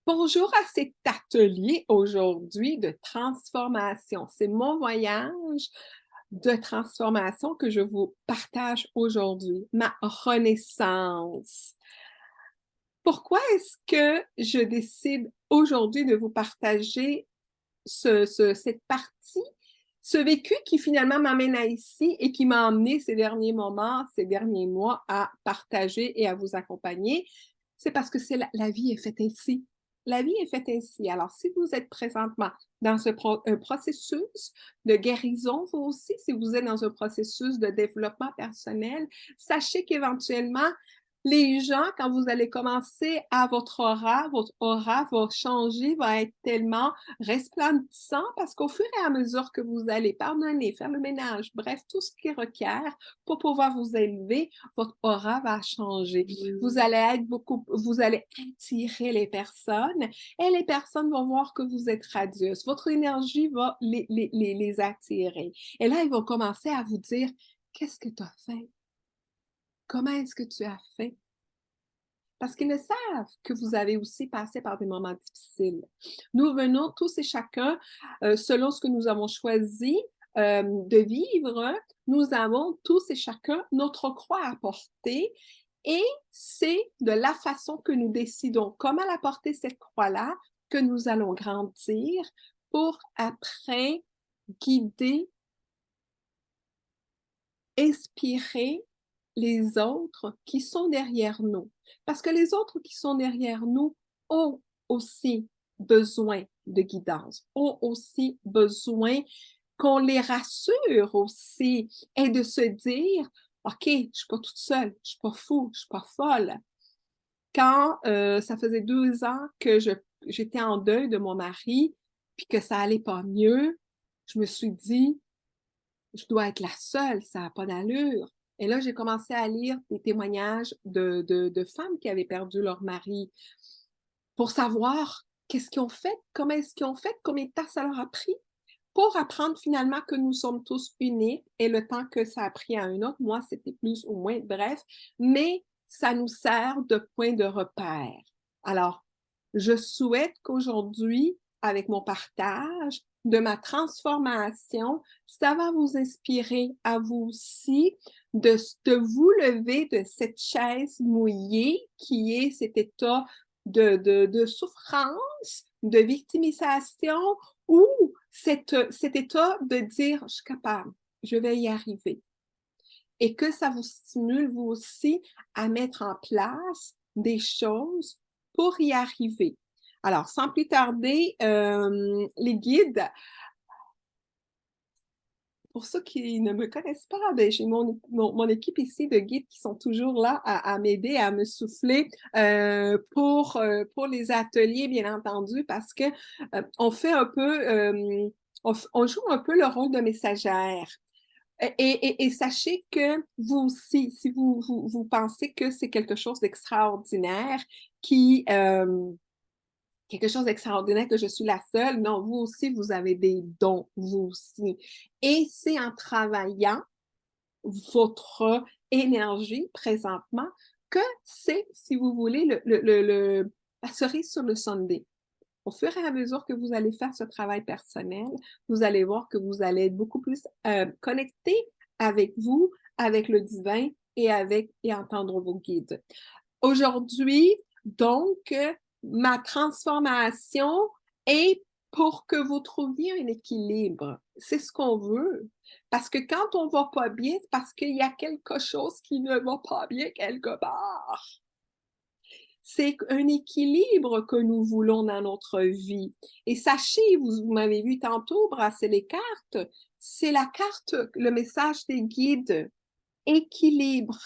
Bonjour à cet atelier aujourd'hui de transformation. C'est mon voyage de transformation que je vous partage aujourd'hui, ma renaissance. Pourquoi est-ce que je décide aujourd'hui de vous partager cette partie, ce vécu qui finalement m'amène à ici et qui m'a amené ces derniers moments, ces derniers mois à partager et à vous accompagner? C'est parce que la vie est faite ainsi. La vie est faite ainsi. Alors, si vous êtes présentement dans un processus de guérison, vous aussi, si vous êtes dans un processus de développement personnel, sachez qu'éventuellement, les gens, quand vous allez commencer à votre aura va changer, va être tellement resplendissant parce qu'au fur et à mesure que vous allez pardonner, faire le ménage, bref, tout ce qui requiert pour pouvoir vous élever, votre aura va changer. Vous allez vous allez attirer les personnes et les personnes vont voir que vous êtes radieuse. Votre énergie va les attirer. Et là, ils vont commencer à vous dire, qu'est-ce que tu as fait? Comment est-ce que tu as fait? Parce qu'ils le savent que vous avez aussi passé par des moments difficiles. Nous venons tous et chacun, selon ce que nous avons choisi de vivre, nous avons tous et chacun notre croix à porter et c'est de la façon que nous décidons comment la porter cette croix-là que nous allons grandir pour après guider, inspirer les autres qui sont derrière nous. Parce que les autres qui sont derrière nous ont aussi besoin de guidance, ont aussi besoin qu'on les rassure aussi et de se dire, OK, je ne suis pas toute seule, je ne suis pas fou, je ne suis pas folle. Quand ça faisait 2 ans que j'étais en deuil de mon mari, puis que ça allait pas mieux, je me suis dit, je dois être la seule, ça n'a pas d'allure. Et là, j'ai commencé à lire des témoignages de femmes qui avaient perdu leur mari pour savoir qu'est-ce qu'ils ont fait, comment est-ce qu'ils ont fait, combien de temps ça leur a pris, pour apprendre finalement que nous sommes tous uniques et le temps que ça a pris à un autre, moi, c'était plus ou moins, bref, mais ça nous sert de point de repère. Alors, je souhaite qu'aujourd'hui, avec mon partage de ma transformation, ça va vous inspirer à vous aussi de vous lever de cette chaise mouillée qui est cet état de souffrance, de victimisation ou cet état de dire je suis capable, je vais y arriver. Et que ça vous stimule, vous aussi, à mettre en place des choses pour y arriver. Alors, sans plus tarder, les guides, pour ceux qui ne me connaissent pas, ben, j'ai mon équipe ici de guides qui sont toujours là à m'aider, à me souffler pour les ateliers, bien entendu, parce que on fait un peu, on joue un peu le rôle de messagère. Et sachez que vous aussi, si vous pensez que c'est quelque chose d'extraordinaire, quelque chose d'extraordinaire que je suis la seule, non, vous aussi, vous avez des dons, vous aussi. Et c'est en travaillant votre énergie présentement que c'est, si vous voulez, la cerise sur le sundae. Au fur et à mesure que vous allez faire ce travail personnel, vous allez voir que vous allez être beaucoup plus connecté avec vous, avec le divin et entendre vos guides. Aujourd'hui, donc, ma transformation est pour que vous trouviez un équilibre. C'est ce qu'on veut. Parce que quand on va pas bien, c'est parce qu'il y a quelque chose qui ne va pas bien quelque part. C'est un équilibre que nous voulons dans notre vie. Et sachez, vous m'avez vu tantôt brasser les cartes, c'est la carte, le message des guides. Équilibre.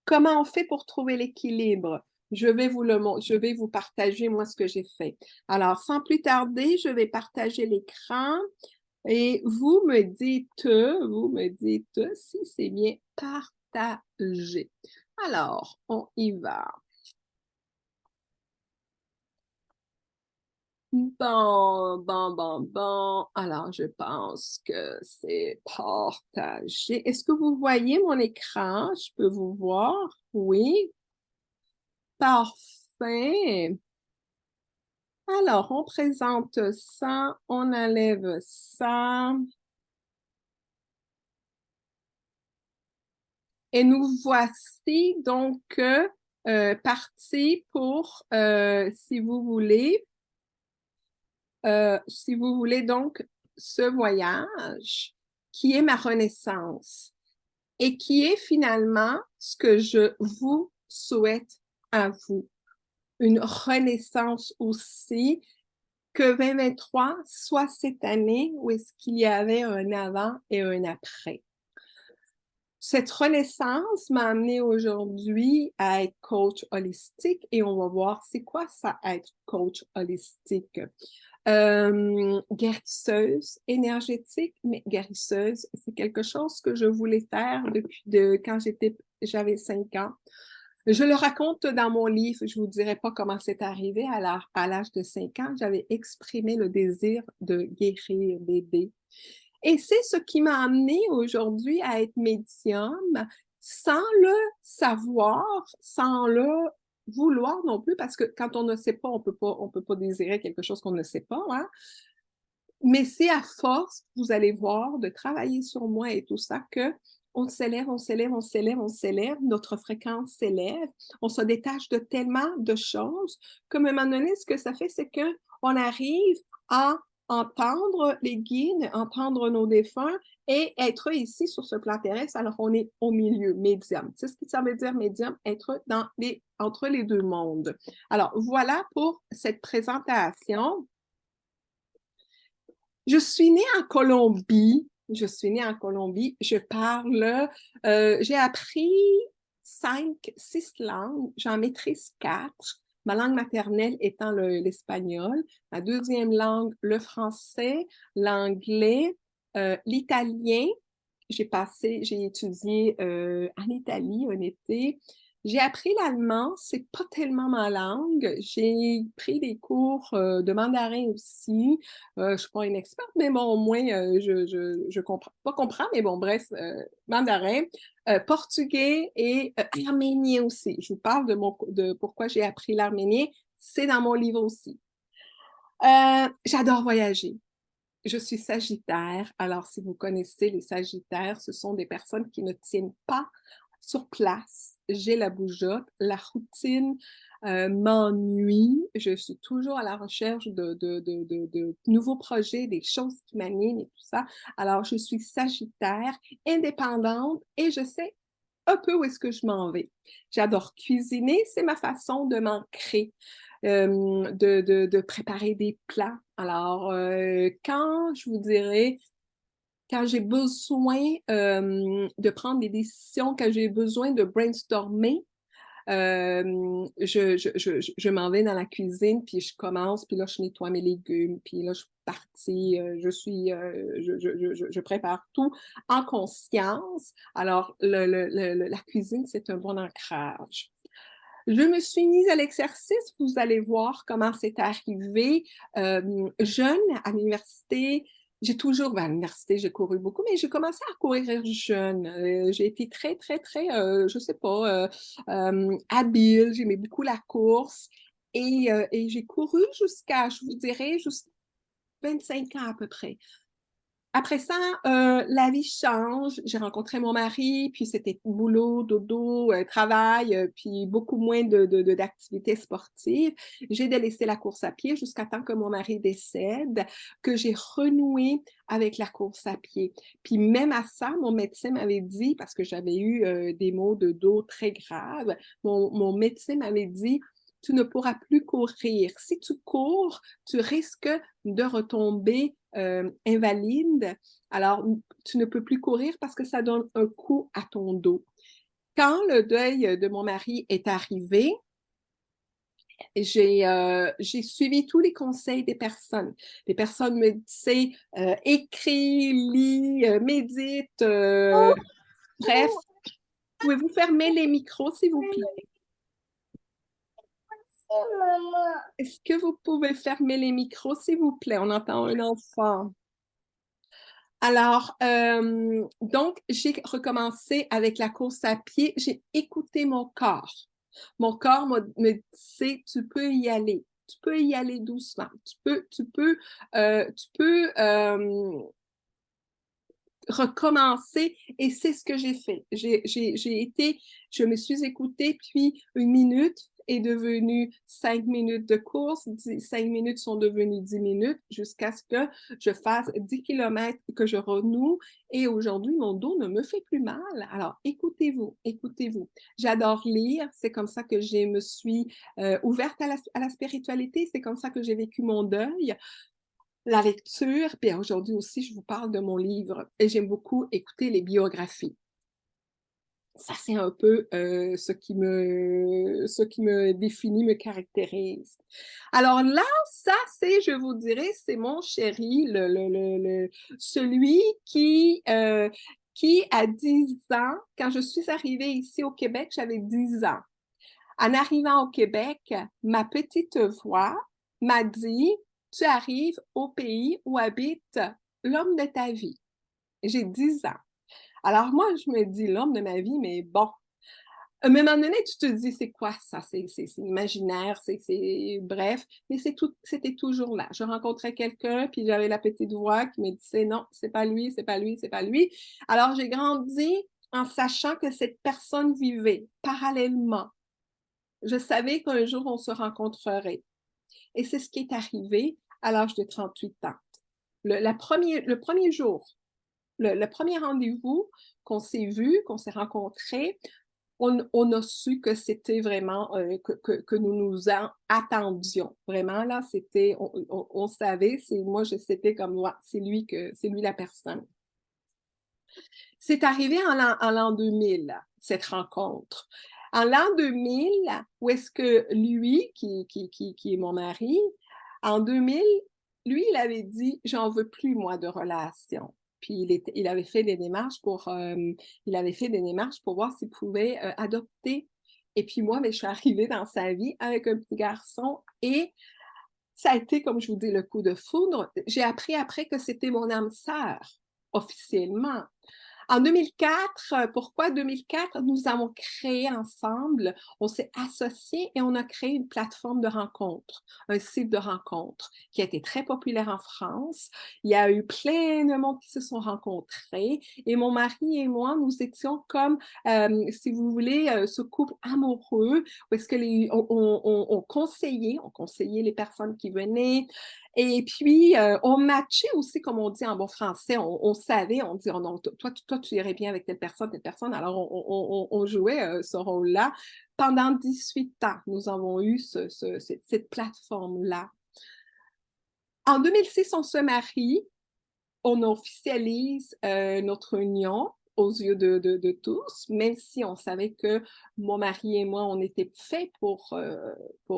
Comment on fait pour trouver l'équilibre? Je vais vous partager moi ce que j'ai fait. Alors, sans plus tarder, je vais partager l'écran et vous me dites si c'est bien partagé. Alors, on y va. Bon. Alors, je pense que c'est partagé. Est-ce que vous voyez mon écran? Je peux vous voir? Oui. Parfait. commencer. Alors, on présente ça, on enlève ça. Et nous voici donc partis pour, si vous voulez donc ce voyage qui est ma renaissance et qui est finalement ce que je vous souhaite à vous. Une renaissance aussi, que 2023 soit cette année où est-ce qu'il y avait un avant et un après. Cette renaissance m'a amené aujourd'hui à être coach holistique et on va voir c'est quoi ça être coach holistique. Guérisseuse énergétique, mais guérisseuse, c'est quelque chose que je voulais faire depuis quand j'avais 5 ans. Je le raconte dans mon livre, je ne vous dirai pas comment c'est arrivé à l'âge de 5 ans. J'avais exprimé le désir de guérir, d'aider. Et c'est ce qui m'a amené aujourd'hui à être médium sans le savoir, sans le vouloir non plus, parce que quand on ne sait pas, on peut pas désirer quelque chose qu'on ne sait pas, hein? Mais c'est à force, vous allez voir, de travailler sur moi et tout ça, que on s'élève, on s'élève, on s'élève, on s'élève, notre fréquence s'élève, on se détache de tellement de choses qu'à un moment donné, ce que ça fait, c'est qu'on arrive à entendre les guides, entendre nos défunts et être ici sur ce plan terrestre. Alors, on est au milieu, médium. C'est ce que ça veut dire, médium, être entre les deux mondes. Alors, voilà pour cette présentation. Je suis née en Colombie. Je suis née en Colombie. J'ai appris 6 langues. J'en maîtrise 4. Ma langue maternelle étant l'espagnol. Ma deuxième langue, le français, l'anglais, l'italien. J'ai étudié en Italie un été. J'ai appris l'allemand, c'est pas tellement ma langue. J'ai pris des cours de mandarin aussi. Je suis pas une experte, mais bon, au moins, je comprends. Pas comprends, mais bon, bref, mandarin, portugais et arménien aussi. Je vous parle de pourquoi j'ai appris l'arménien. C'est dans mon livre aussi. J'adore voyager. Je suis Sagittaire. Alors, si vous connaissez les Sagittaires, ce sont des personnes qui ne tiennent pas sur place. J'ai la bougeotte, la routine m'ennuie. Je suis toujours à la recherche de nouveaux projets, des choses qui m'animent et tout ça. Alors, je suis Sagittaire, indépendante et je sais un peu où est-ce que je m'en vais. J'adore cuisiner, c'est ma façon de m'ancrer, de préparer des plats. Alors, quand je vous dirais, quand j'ai besoin de prendre des décisions, quand j'ai besoin de brainstormer, je m'en vais dans la cuisine, puis je commence, puis là, je nettoie mes légumes, puis là, je suis partie, je prépare tout en conscience. Alors, la cuisine, c'est un bon ancrage. Je me suis mise à l'exercice, vous allez voir comment c'est arrivé. Jeune, à l'université, à l'université, j'ai couru beaucoup, mais j'ai commencé à courir jeune. J'ai été très, très, très, je sais pas, habile. J'aimais beaucoup la course. Et j'ai couru je vous dirais, jusqu'à 25 ans à peu près. Après ça, la vie change. J'ai rencontré mon mari, puis c'était boulot, dodo, travail, puis beaucoup moins d'activités sportives. J'ai délaissé la course à pied jusqu'à temps que mon mari décède, que j'ai renoué avec la course à pied. Puis même à ça, mon médecin m'avait dit, parce que j'avais eu des maux de dos très graves, mon médecin m'avait dit, tu ne pourras plus courir. Si tu cours, tu risques de retomber invalide. Alors, tu ne peux plus courir parce que ça donne un coup à ton dos. Quand le deuil de mon mari est arrivé, j'ai suivi tous les conseils des personnes. Les personnes me disaient écris, lis, médite. Bref, pouvez-vous fermer les micros, s'il vous plaît? Est-ce que vous pouvez fermer les micros, s'il vous plaît? On entend un enfant. Alors, donc, j'ai recommencé avec la course à pied. J'ai écouté mon corps. Mon corps me dit, tu peux y aller. Tu peux y aller doucement. Tu peux recommencer et c'est ce que j'ai fait. Je me suis écoutée, puis 1 minute est devenue 5 minutes de course, 5 minutes sont devenues 10 minutes jusqu'à ce que je fasse 10 kilomètres, que je renoue et aujourd'hui, mon dos ne me fait plus mal. Alors, écoutez-vous, écoutez-vous. J'adore lire, c'est comme ça que je me suis ouverte à la spiritualité, c'est comme ça que j'ai vécu mon deuil. La lecture, puis aujourd'hui aussi, je vous parle de mon livre et j'aime beaucoup écouter les biographies. Ça, c'est un peu ce qui me définit, me caractérise. Alors là, ça, c'est, je vous dirais, c'est mon chéri, celui qui, à 10 ans, quand je suis arrivée ici au Québec, j'avais 10 ans. En arrivant au Québec, ma petite voix m'a dit, tu arrives au pays où habite l'homme de ta vie. J'ai 10 ans. Alors moi, je me dis l'homme de ma vie, mais bon. À un moment donné, tu te dis, c'est quoi ça? C'est imaginaire, bref, mais c'était toujours là. Je rencontrais quelqu'un, puis j'avais la petite voix qui me disait, non, c'est pas lui, c'est pas lui, c'est pas lui. Alors j'ai grandi en sachant que cette personne vivait parallèlement. Je savais qu'un jour, on se rencontrerait. Et c'est ce qui est arrivé à l'âge de 38 ans. Le premier jour, le premier rendez-vous qu'on s'est vu, qu'on s'est rencontrés, on a su que c'était vraiment, que nous nous attendions. Vraiment, là, c'était, on savait, c'était comme moi, c'est lui la personne. C'est arrivé en l'an 2000, cette rencontre. En l'an 2000, où est-ce que lui, qui est mon mari, en 2000, lui, il avait dit, j'en veux plus, moi, de relation. Puis il avait fait des démarches pour voir s'il pouvait adopter. Et puis moi, je suis arrivée dans sa vie avec un petit garçon et ça a été, comme je vous dis, le coup de foudre. J'ai appris après que c'était mon âme sœur, officiellement. En 2004, pourquoi 2004? Nous avons créé ensemble, on s'est associés et on a créé une plateforme de rencontres, un site de rencontres qui a été très populaire en France. Il y a eu plein de monde qui se sont rencontrés et mon mari et moi, nous étions comme, si vous voulez, ce couple amoureux où est-ce que on conseillait les personnes qui venaient, et puis, on matchait aussi, comme on dit en bon français, on savait, on dit, oh non, toi, tu irais bien avec telle personne. Alors, on jouait ce rôle-là. Pendant 18 ans, nous avons eu cette plateforme-là. En 2006, on se marie, on officialise notre union aux yeux de tous, même si on savait que mon mari et moi, on était faits pour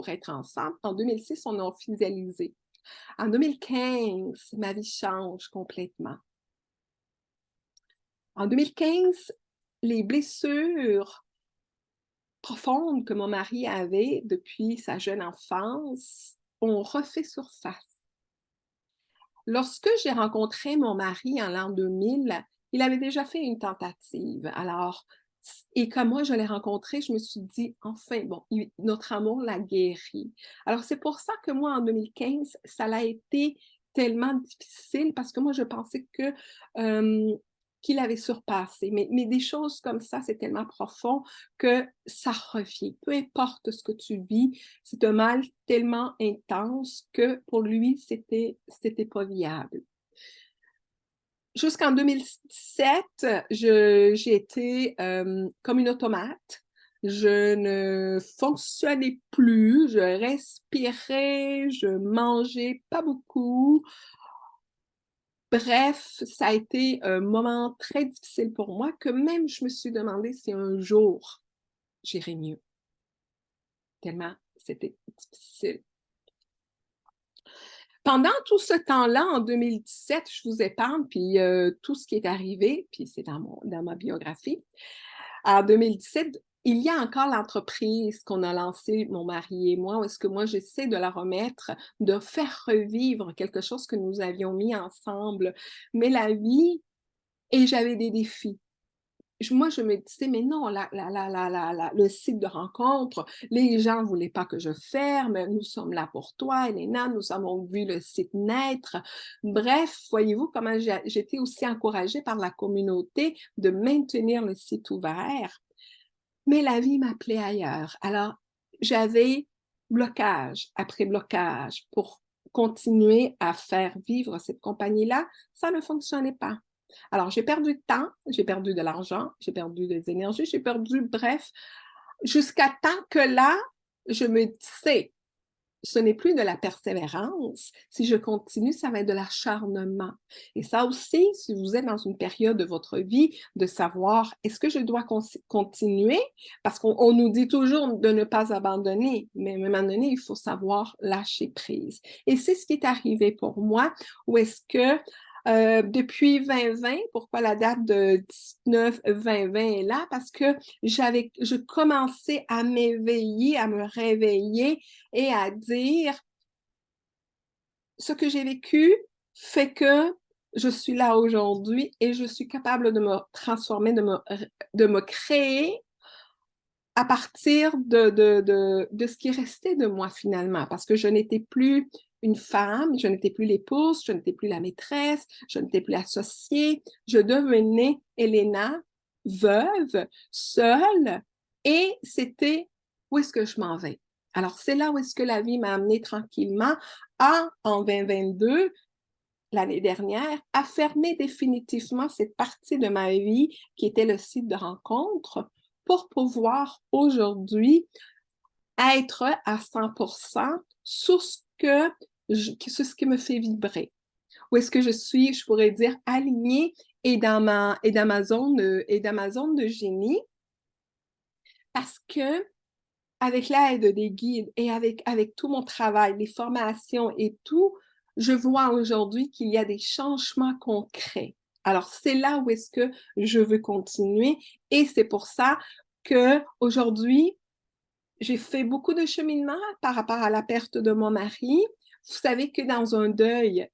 être ensemble. En 2006, on a officialisé. En 2015, ma vie change complètement. En 2015, les blessures profondes que mon mari avait depuis sa jeune enfance ont refait surface. Lorsque j'ai rencontré mon mari en l'an 2000, il avait déjà fait une tentative. Alors, et comme moi, je l'ai rencontré, je me suis dit, enfin, bon, notre amour l'a guéri. Alors, c'est pour ça que moi, en 2015, ça l'a été tellement difficile parce que moi, je pensais qu'il avait surpassé. Mais des choses comme ça, c'est tellement profond que ça revient. Peu importe ce que tu vis, c'est un mal tellement intense que pour lui, c'était pas viable. Jusqu'en 2017, j'ai été comme une automate. Je ne fonctionnais plus, je respirais, je mangeais pas beaucoup. Bref, ça a été un moment très difficile pour moi que même je me suis demandé si un jour j'irais mieux. Tellement c'était difficile. Pendant tout ce temps-là, en 2017, je vous épargne, puis tout ce qui est arrivé, puis c'est dans ma biographie. En 2017, il y a encore l'entreprise qu'on a lancée, mon mari et moi, où est-ce que moi, j'essaie de la remettre, de faire revivre quelque chose que nous avions mis ensemble. Mais la vie, et j'avais des défis. moi, je me disais, mais non, le site de rencontre, les gens ne voulaient pas que je ferme, nous sommes là pour toi, Elena, nous avons vu le site naître. Bref, voyez-vous comment j'ai été aussi encouragée par la communauté de maintenir le site ouvert. Mais la vie m'appelait ailleurs. Alors, j'avais blocage après blocage pour continuer à faire vivre cette compagnie-là. Ça ne fonctionnait pas. Alors, j'ai perdu de temps, j'ai perdu de l'argent, j'ai perdu des énergies, j'ai perdu, bref, jusqu'à temps que là, je me disais, ce n'est plus de la persévérance. Si je continue, ça va être de l'acharnement. Et ça aussi, si vous êtes dans une période de votre vie, de savoir, est-ce que je dois continuer? Parce qu'on nous dit toujours de ne pas abandonner, mais à un moment donné, il faut savoir lâcher prise. Et c'est ce qui est arrivé pour moi, où est-ce que depuis 2020, pourquoi la date de 19-2020 est là? Parce que je commençais à m'éveiller, à me réveiller et à dire ce que j'ai vécu fait que je suis là aujourd'hui et je suis capable de me transformer, de me créer à partir de ce qui restait de moi finalement, parce que je n'étais plus une femme, je n'étais plus l'épouse, je n'étais plus la maîtresse, je n'étais plus associée, je devenais Elena, veuve, seule, et c'était où est-ce que je m'en vais. Alors c'est là où est-ce que la vie m'a amenée tranquillement en 2022, l'année dernière, à fermer définitivement cette partie de ma vie qui était le site de rencontre pour pouvoir aujourd'hui être à 100% sur sur ce qui me fait vibrer. Où est-ce que je suis, je pourrais dire, alignée et dans ma zone de génie, parce que avec l'aide des guides et avec tout mon travail, les formations et tout, je vois aujourd'hui qu'il y a des changements concrets. Alors, c'est là où est-ce que je veux continuer et c'est pour ça que aujourd'hui, j'ai fait beaucoup de cheminement par rapport à la perte de mon mari. Vous savez que dans un deuil,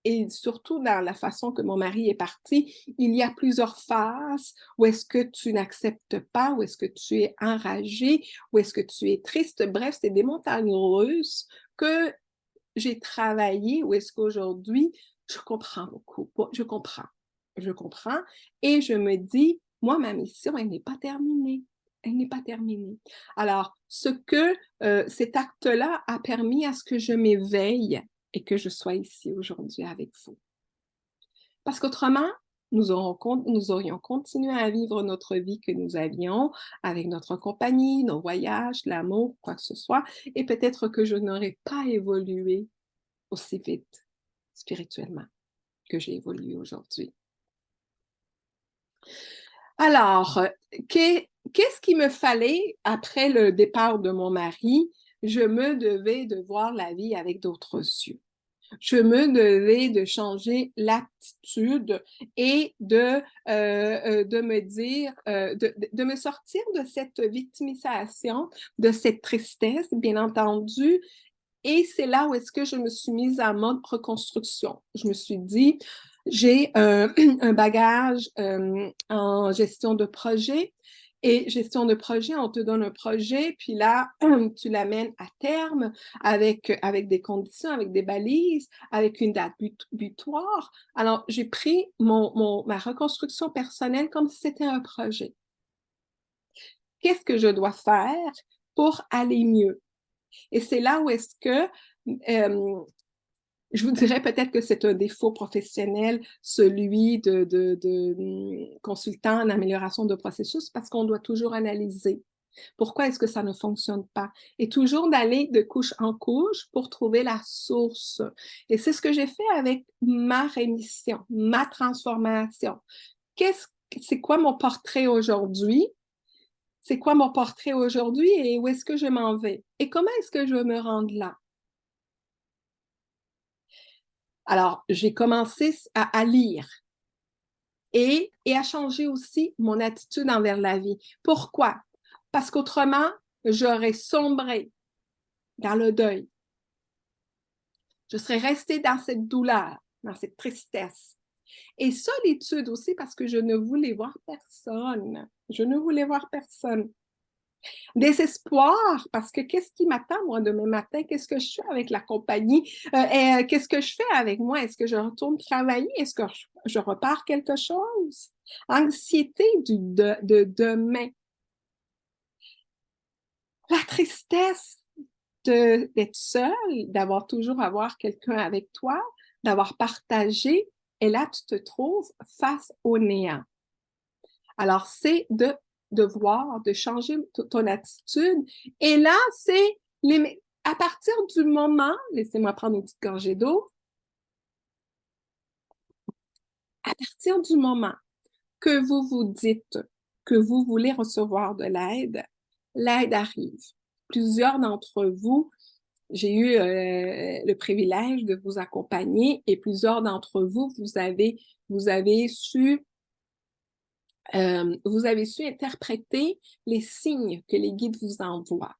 et surtout dans la façon que mon mari est parti, il y a plusieurs phases où est-ce que tu n'acceptes pas, où est-ce que tu es enragé, où est-ce que tu es triste. Bref, c'est des montagnes russes que j'ai travaillées, où est-ce qu'aujourd'hui, je comprends beaucoup. Je comprends et je me dis, moi, ma mission, elle n'est pas terminée. Elle n'est pas terminée. Alors, cet acte-là a permis à ce que je m'éveille et que je sois ici aujourd'hui avec vous. Parce qu'autrement, nous aurions continué à vivre notre vie que nous avions avec notre compagnie, nos voyages, l'amour, quoi que ce soit, et peut-être que je n'aurais pas évolué aussi vite spirituellement que j'ai évolué aujourd'hui. Alors, qu'est-ce qu'il me fallait après le départ de mon mari? Je me devais de voir la vie avec d'autres yeux. Je me devais de changer l'attitude et de me dire, de me sortir de cette victimisation, de cette tristesse, bien entendu. Et c'est là où est-ce que je me suis mise en mode reconstruction. Je me suis dit, j'ai un bagage en gestion de projet. Et gestion de projet, on te donne un projet, puis là, tu l'amènes à terme avec des conditions, avec des balises, avec une date butoir. Alors, j'ai pris ma reconstruction personnelle comme si c'était un projet. Qu'est-ce que je dois faire pour aller mieux? Et c'est là où est-ce que je vous dirais peut-être que c'est un défaut professionnel, celui de consultant en amélioration de processus, parce qu'on doit toujours analyser. Pourquoi est-ce que ça ne fonctionne pas? Et toujours d'aller de couche en couche pour trouver la source. Et c'est ce que j'ai fait avec ma rémission, ma transformation. C'est quoi mon portrait aujourd'hui? C'est quoi mon portrait aujourd'hui et où est-ce que je m'en vais? Et comment est-ce que je veux me rendre là? Alors, j'ai commencé à lire et à changer aussi mon attitude envers la vie. Pourquoi? Parce qu'autrement, j'aurais sombré dans le deuil. Je serais restée dans cette douleur, dans cette tristesse. Et solitude aussi parce que je ne voulais voir personne. Je ne voulais voir personne. Désespoir, parce que qu'est-ce qui m'attend, moi, demain matin? Qu'est-ce que je fais avec la compagnie? Qu'est-ce que je fais avec moi? Est-ce que je retourne travailler? Est-ce que je repars quelque chose? Anxiété de demain. La tristesse d'être seul, d'avoir toujours avoir quelqu'un avec toi, d'avoir partagé, et là, tu te trouves face au néant. Alors, c'est de voir, de changer ton attitude. Et là, c'est à partir du moment, laissez-moi prendre une petite gorgée d'eau, à partir du moment que vous vous dites que vous voulez recevoir de l'aide, l'aide arrive. Plusieurs d'entre vous, j'ai eu le privilège de vous accompagner et plusieurs d'entre vous, vous avez su interpréter les signes que les guides vous envoient.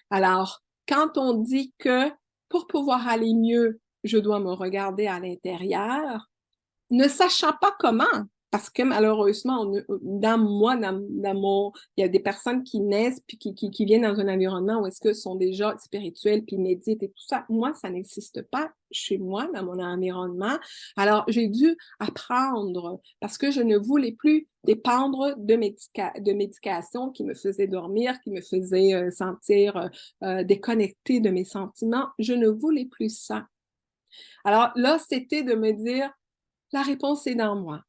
Alors, quand on dit que pour pouvoir aller mieux, je dois me regarder à l'intérieur, ne sachant pas comment, parce que malheureusement, il y a des personnes qui naissent puis qui viennent dans un environnement où est-ce que sont déjà spirituels puis méditent et tout ça. Moi, ça n'existe pas chez moi, dans mon environnement. Alors, j'ai dû apprendre parce que je ne voulais plus dépendre de médication qui me faisaient dormir, qui me faisaient sentir déconnectée de mes sentiments. Je ne voulais plus ça. Alors là, c'était de me dire, la réponse est dans moi.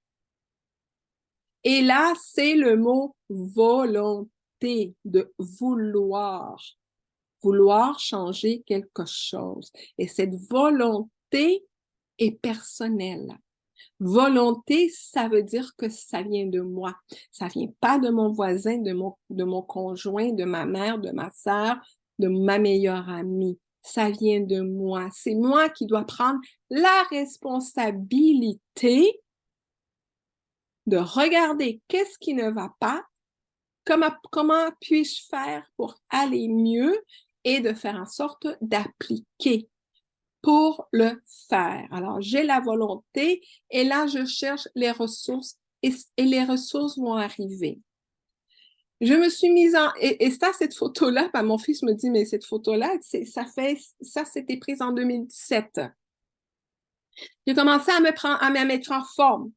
Et là, c'est le mot volonté, de vouloir changer quelque chose. Et cette volonté est personnelle. Volonté, ça veut dire que ça vient de moi. Ça vient pas de mon voisin, de mon conjoint, de ma mère, de ma sœur, de ma meilleure amie. Ça vient de moi. C'est moi qui dois prendre la responsabilité de regarder qu'est-ce qui ne va pas, comment puis-je faire pour aller mieux et de faire en sorte d'appliquer pour le faire. Alors, j'ai la volonté et là, je cherche les ressources et les ressources vont arriver. Je me suis mise et ça, cette photo-là, mon fils me dit, mais cette photo-là, ça, c'était prise en 2017. J'ai commencé à me mettre en forme.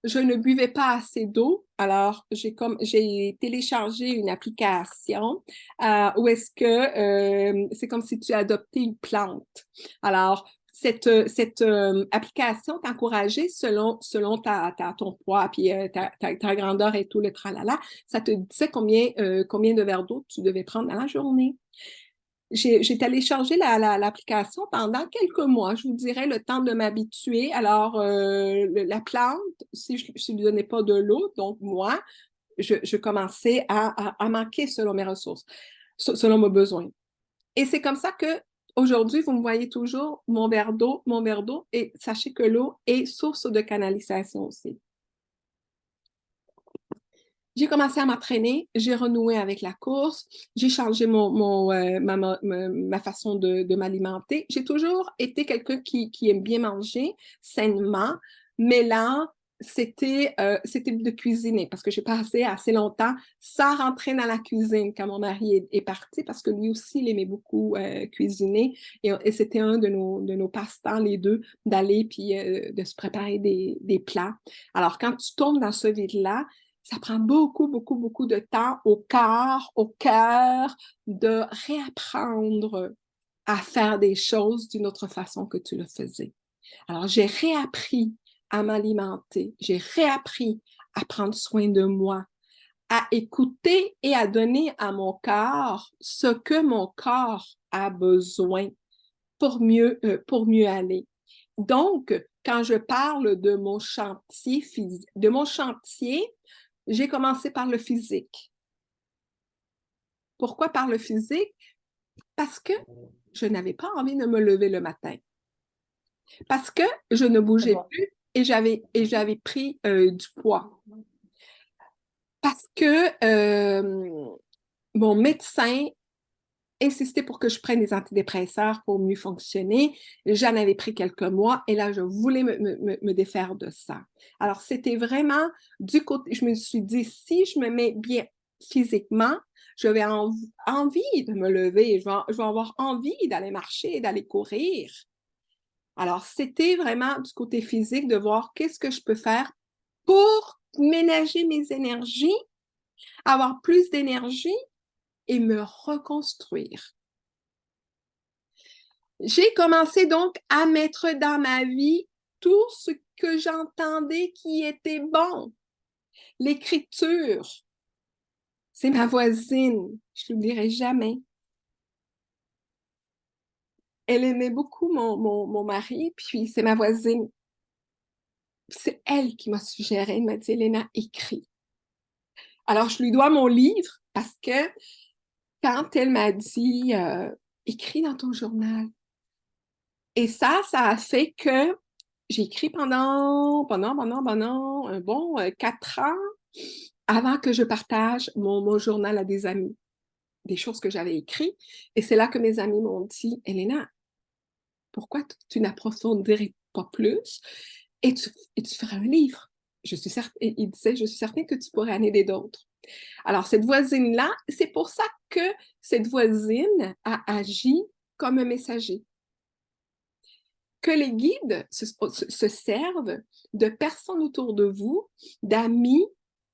Je ne buvais pas assez d'eau, alors j'ai téléchargé une application où est-ce que c'est comme si tu adoptais une plante. Alors, cette application t'encourageait selon ton poids, puis ta grandeur et tout le tralala. Ça te disait combien de verres d'eau tu devais prendre dans la journée. J'ai téléchargé l'application pendant quelques mois, je vous dirais, le temps de m'habituer. Alors, la plante, si je ne lui donnais pas de l'eau, donc moi, je commençais à manquer selon mes ressources, selon mes besoins. Et c'est comme ça que aujourd'hui, vous me voyez toujours mon verre d'eau, et sachez que l'eau est source de canalisation aussi. J'ai commencé à m'entraîner, j'ai renoué avec la course, j'ai changé ma façon de m'alimenter. J'ai toujours été quelqu'un qui aime bien manger sainement, mais là, c'était de cuisiner parce que j'ai passé assez longtemps sans rentrer dans la cuisine quand mon mari est parti parce que lui aussi, il aimait beaucoup cuisiner et c'était un de nos passe-temps, les deux, d'aller puis de se préparer des plats. Alors, quand tu tombes dans ce vide-là, ça prend beaucoup, beaucoup, beaucoup de temps au corps, au cœur, de réapprendre à faire des choses d'une autre façon que tu le faisais. Alors, j'ai réappris à m'alimenter, j'ai réappris à prendre soin de moi, à écouter et à donner à mon corps ce que mon corps a besoin pour mieux aller. Donc, quand je parle de mon chantier, j'ai commencé par le physique. Pourquoi par le physique? Parce que je n'avais pas envie de me lever le matin. Parce que je ne bougeais plus et j'avais pris du poids. Parce que mon médecin insisté pour que je prenne des antidépresseurs pour mieux fonctionner. J'en avais pris quelques mois et là, je voulais me défaire de ça. Alors, c'était vraiment du côté, je me suis dit, si je me mets bien physiquement, je vais avoir envie de me lever, je vais avoir envie d'aller marcher, d'aller courir. Alors, c'était vraiment du côté physique de voir qu'est-ce que je peux faire pour ménager mes énergies, avoir plus d'énergie et me reconstruire. J'ai commencé donc à mettre dans ma vie tout ce que j'entendais qui était bon. L'écriture, c'est ma voisine, je ne l'oublierai jamais. Elle aimait beaucoup mon mari, puis c'est ma voisine. C'est elle qui m'a suggéré, elle m'a dit, Elena, écris. Alors, je lui dois mon livre parce que quand elle m'a dit, écris dans ton journal. Et ça a fait que j'ai écrit pendant un bon 4 ans avant que je partage mon journal à des amis, des choses que j'avais écrites. Et c'est là que mes amis m'ont dit, Elena, pourquoi tu n'approfondirais pas plus et tu ferais un livre? Il disait, je suis certaine que tu pourrais en aider d'autres. Alors, cette voisine-là, c'est pour ça que cette voisine a agi comme un messager. Que les guides se servent de personnes autour de vous, d'amis,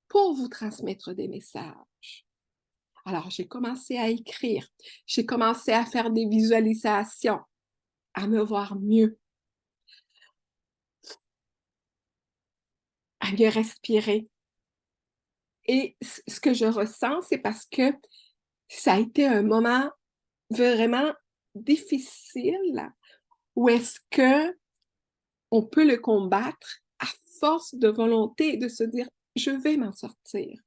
pour vous transmettre des messages. Alors, j'ai commencé à écrire, j'ai commencé à faire des visualisations, à me voir mieux, à mieux respirer. Et ce que je ressens, c'est parce que ça a été un moment vraiment difficile où est-ce que on peut le combattre à force de volonté et de se dire, je vais m'en sortir.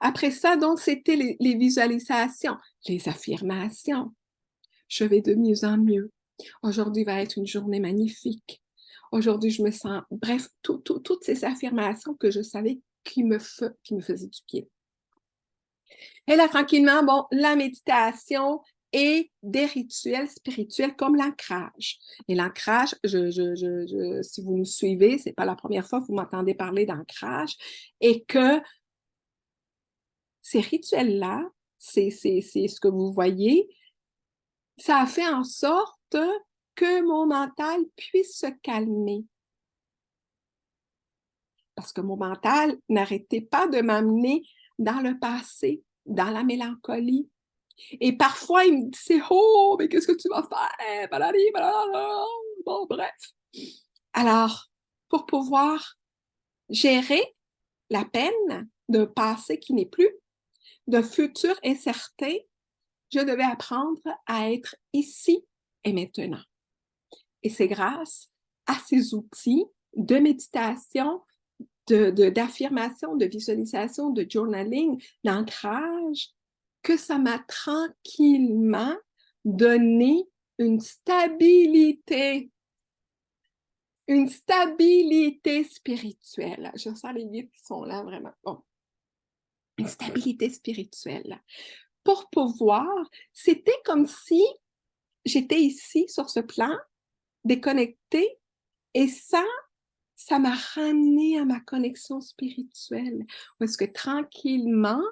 Après ça, donc, c'était les visualisations, les affirmations. Je vais de mieux en mieux. Aujourd'hui va être une journée magnifique. Aujourd'hui, je me sens... Bref, toutes ces affirmations que je savais qui me faisaient du bien. Et là, tranquillement, bon, la méditation et des rituels spirituels comme l'ancrage. Et l'ancrage, si vous nous suivez, c'est pas la première fois que vous m'entendez parler d'ancrage, et que ces rituels-là, c'est ce que vous voyez, ça a fait en sorte que mon mental puisse se calmer. Parce que mon mental n'arrêtait pas de m'amener dans le passé, dans la mélancolie. Et parfois, il me disait, oh, mais qu'est-ce que tu vas faire? Bon, bref. Alors, pour pouvoir gérer la peine d'un passé qui n'est plus, d'un futur incertain, je devais apprendre à être ici et maintenant. Et c'est grâce à ces outils de méditation, d'affirmation, de visualisation, de journaling, d'ancrage, que ça m'a tranquillement donné une stabilité spirituelle. Je sens les guides qui sont là vraiment. Bon. Une stabilité spirituelle. Pour pouvoir, c'était comme si j'étais ici sur ce plan, déconnectée, et ça m'a ramené à ma connexion spirituelle. Parce que tranquillement,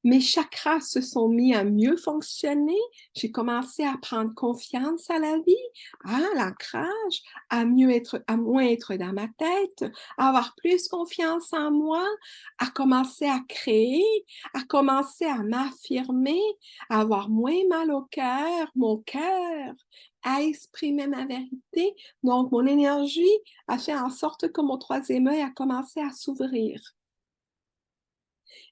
mes chakras se sont mis à mieux fonctionner. J'ai commencé à prendre confiance à la vie, à l'ancrage, à moins être dans ma tête, à avoir plus confiance en moi, à commencer à créer, à commencer à m'affirmer, à avoir moins mal au cœur, mon cœur, à exprimer ma vérité. Donc, mon énergie a fait en sorte que mon troisième œil a commencé à s'ouvrir.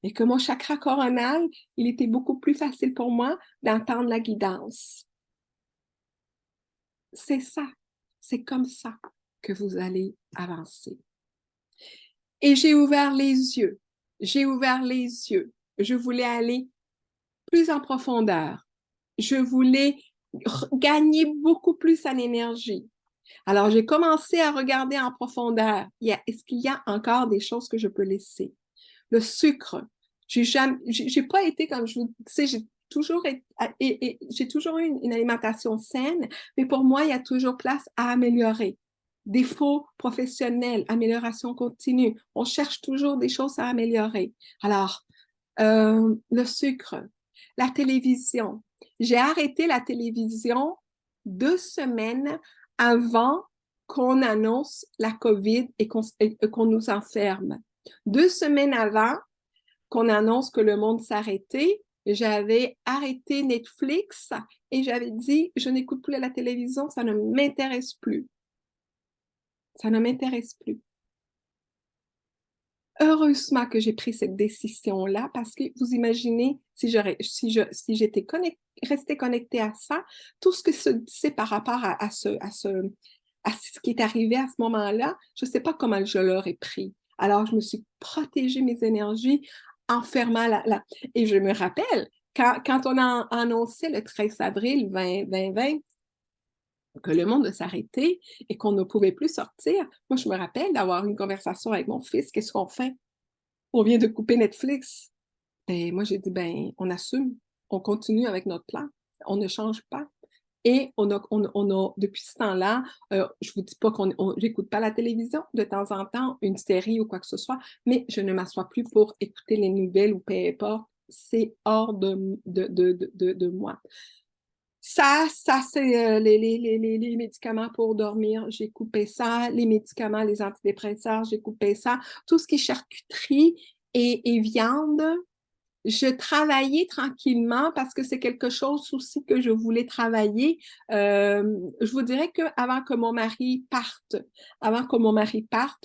Et que mon chakra coronal, il était beaucoup plus facile pour moi d'entendre la guidance. C'est ça, c'est comme ça que vous allez avancer. Et j'ai ouvert les yeux, Je voulais aller plus en profondeur. Je voulais gagner beaucoup plus en énergie. Alors, j'ai commencé à regarder en profondeur. Est-ce qu'il y a encore des choses que je peux laisser? Le sucre. J'ai pas été, comme je vous disais, j'ai toujours eu une alimentation saine, mais pour moi, il y a toujours place à améliorer. Défauts professionnels, amélioration continue. On cherche toujours des choses à améliorer. Alors, le sucre, la télévision. J'ai arrêté la télévision 2 semaines avant qu'on annonce la COVID et qu'on nous enferme. 2 semaines avant qu'on annonce que le monde s'arrêtait, j'avais arrêté Netflix et j'avais dit, je n'écoute plus la télévision, ça ne m'intéresse plus. Ça ne m'intéresse plus. Heureusement que j'ai pris cette décision-là parce que vous imaginez, si j'étais restée connectée à ça, tout ce que se disait par rapport à ce qui est arrivé à ce moment-là, je ne sais pas comment je l'aurais pris. Alors, je me suis protégée mes énergies en fermant Et je me rappelle, quand on a annoncé le 13 avril 2020 que le monde s'arrêtait et qu'on ne pouvait plus sortir, moi, je me rappelle d'avoir une conversation avec mon fils. Qu'est-ce qu'on fait? On vient de couper Netflix. Ben, moi, j'ai dit, ben, on assume. On continue avec notre plan. On ne change pas. Et depuis ce temps-là, je vous dis pas j'écoute pas la télévision de temps en temps, une série ou quoi que ce soit, mais je ne m'assois plus pour écouter les nouvelles ou peu importe. C'est hors de moi. Ça c'est les médicaments pour dormir, j'ai coupé ça. Les médicaments, les antidépresseurs, j'ai coupé ça. Tout ce qui est charcuterie et viande, je travaillais tranquillement parce que c'est quelque chose aussi que je voulais travailler. Je vous dirais qu'avant que mon mari parte,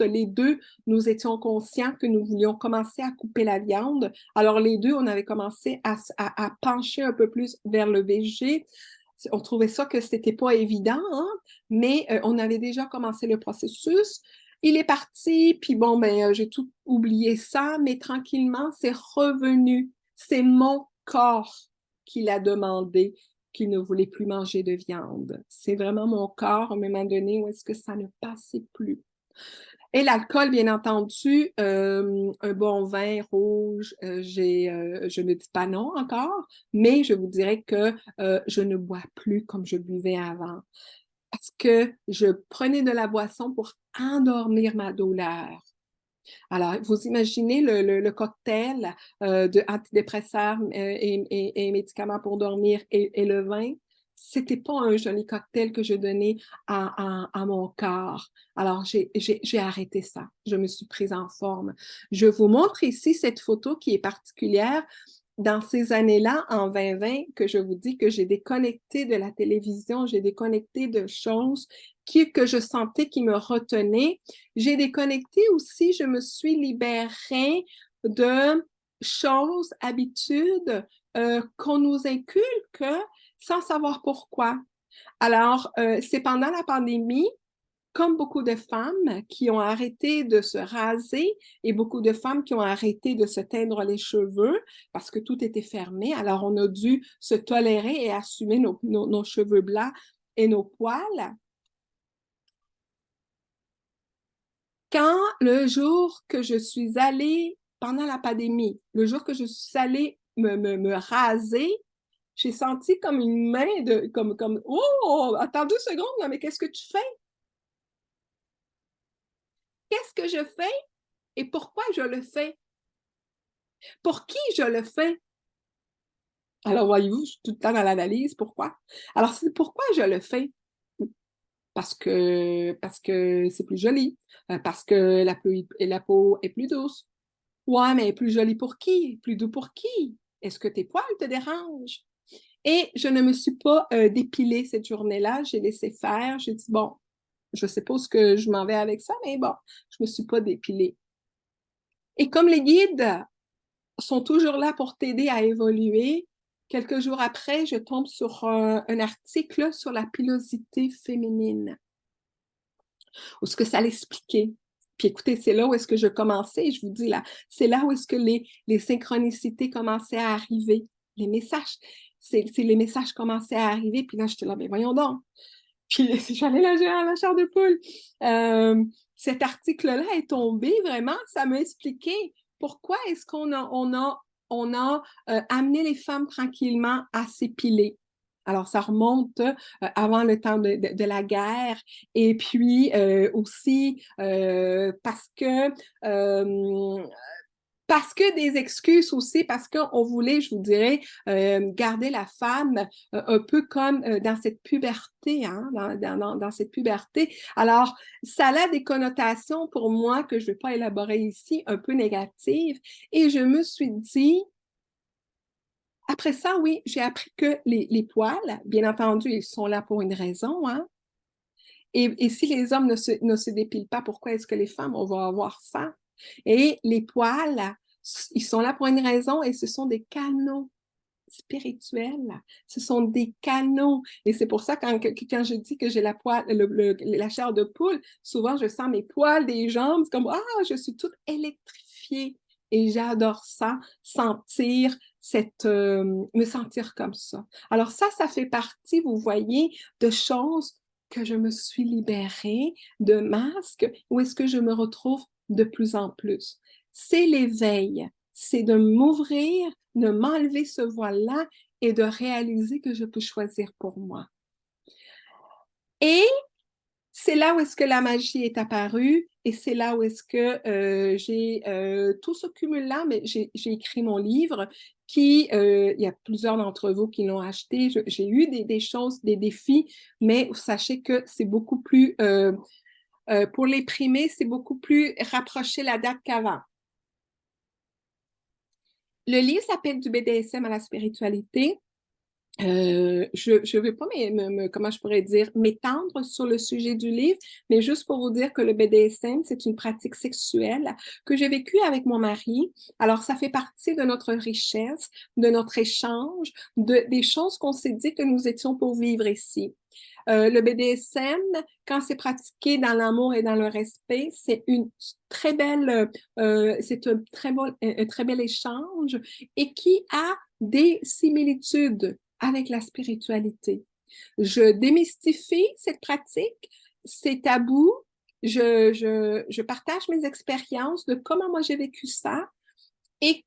les deux, nous étions conscients que nous voulions commencer à couper la viande. Alors, les deux, on avait commencé à pencher un peu plus vers le végé. On trouvait ça que c'était pas évident, hein? Mais on avait déjà commencé le processus. Il est parti, puis bon, ben, j'ai tout oublié ça, mais tranquillement, c'est revenu. C'est mon corps qui l'a demandé, qui ne voulait plus manger de viande. C'est vraiment mon corps, à un moment donné, où est-ce que ça ne passait plus. Et l'alcool, bien entendu, un bon vin rouge, je ne dis pas non encore, mais je vous dirais que je ne bois plus comme je buvais avant parce que je prenais de la boisson pour endormir ma douleur. Alors, vous imaginez le cocktail de antidépresseurs et médicaments pour dormir et le vin? C'était pas un joli cocktail que je donnais à mon corps. Alors, j'ai arrêté ça. Je me suis prise en forme. Je vous montre ici cette photo qui est particulière dans ces années-là, en 2020, que je vous dis que j'ai déconnecté de la télévision, j'ai déconnecté de choses que je sentais qui me retenaient. J'ai déconnecté aussi, je me suis libérée de choses, habitudes qu'on nous inculque sans savoir pourquoi. Alors, c'est pendant la pandémie, comme beaucoup de femmes qui ont arrêté de se raser et beaucoup de femmes qui ont arrêté de se teindre les cheveux parce que tout était fermé. Alors, on a dû se tolérer et assumer nos cheveux blancs et nos poils. Quand le jour que je suis allée, pendant la pandémie, le jour que je suis allée me raser, j'ai senti comme une main oh, attends 2 secondes, là, mais qu'est-ce que tu fais? Qu'est-ce que je fais et pourquoi je le fais? Pour qui je le fais? Alors, voyez-vous, je suis tout le temps dans l'analyse. Pourquoi? Alors, c'est pourquoi je le fais. Parce que c'est plus joli, parce que la peau est plus douce. Ouais, mais plus jolie pour qui? Plus doux pour qui? Est-ce que tes poils te dérangent? Et je ne me suis pas dépilée cette journée-là. J'ai laissé faire. J'ai dit, bon, je ne sais pas où que je m'en vais avec ça, mais bon, je ne me suis pas dépilée. Et comme les guides sont toujours là pour t'aider à évoluer, quelques jours après, je tombe sur un article sur la pilosité féminine, où ce que ça l'expliquait. Puis écoutez, c'est là où est-ce que je commençais, je vous dis là, c'est là où est-ce que les synchronicités commençaient à arriver, les messages. Les messages commençaient à arriver, puis là, j'étais là, mais voyons donc. Puis j'allais la chair de poule. Cet article-là est tombé, vraiment, ça m'a expliqué pourquoi est-ce qu'on a on a amené les femmes tranquillement à s'épiler. Alors, ça remonte avant le temps de la guerre. Et puis aussi parce que des excuses aussi, parce qu'on voulait, je vous dirais, garder la femme un peu comme dans cette puberté, hein, dans cette puberté. Alors, ça a des connotations pour moi que je ne vais pas élaborer ici, un peu négatives. Et je me suis dit, après ça, oui, j'ai appris que les poils, bien entendu, ils sont là pour une raison, hein. Et si les hommes ne se dépilent pas, pourquoi est-ce que les femmes, on va avoir ça? Et les poils, ils sont là pour une raison et ce sont des canaux spirituels. Ce sont des canaux. Et c'est pour ça quand je dis que j'ai la chair de poule, souvent je sens mes poils des jambes. C'est comme, ah, je suis toute électrifiée. Et j'adore ça, me sentir comme ça. Alors ça fait partie, vous voyez, de choses que je me suis libérée de masques, où est-ce que je me retrouve de plus en plus. C'est l'éveil, c'est de m'ouvrir, de m'enlever ce voile-là et de réaliser que je peux choisir pour moi. Et c'est là où est-ce que la magie est apparue et c'est là où est-ce que j'ai tout ce cumul-là, mais j'ai écrit mon livre il y a plusieurs d'entre vous qui l'ont acheté. J'ai eu des choses, des défis, mais sachez que c'est beaucoup plus, pour les primés, c'est beaucoup plus rapproché la date qu'avant. Le livre s'appelle Du BDSM à la spiritualité. Je ne vais pas, comment je pourrais dire, m'étendre sur le sujet du livre, mais juste pour vous dire que le BDSM, c'est une pratique sexuelle que j'ai vécue avec mon mari. Alors, ça fait partie de notre richesse, de notre échange, des choses qu'on s'est dit que nous étions pour vivre ici. Le BDSM, quand c'est pratiqué dans l'amour et dans le respect, c'est un très bel échange et qui a des similitudes avec la spiritualité. Je démystifie cette pratique, c'est tabou. Je partage mes expériences de comment moi j'ai vécu ça et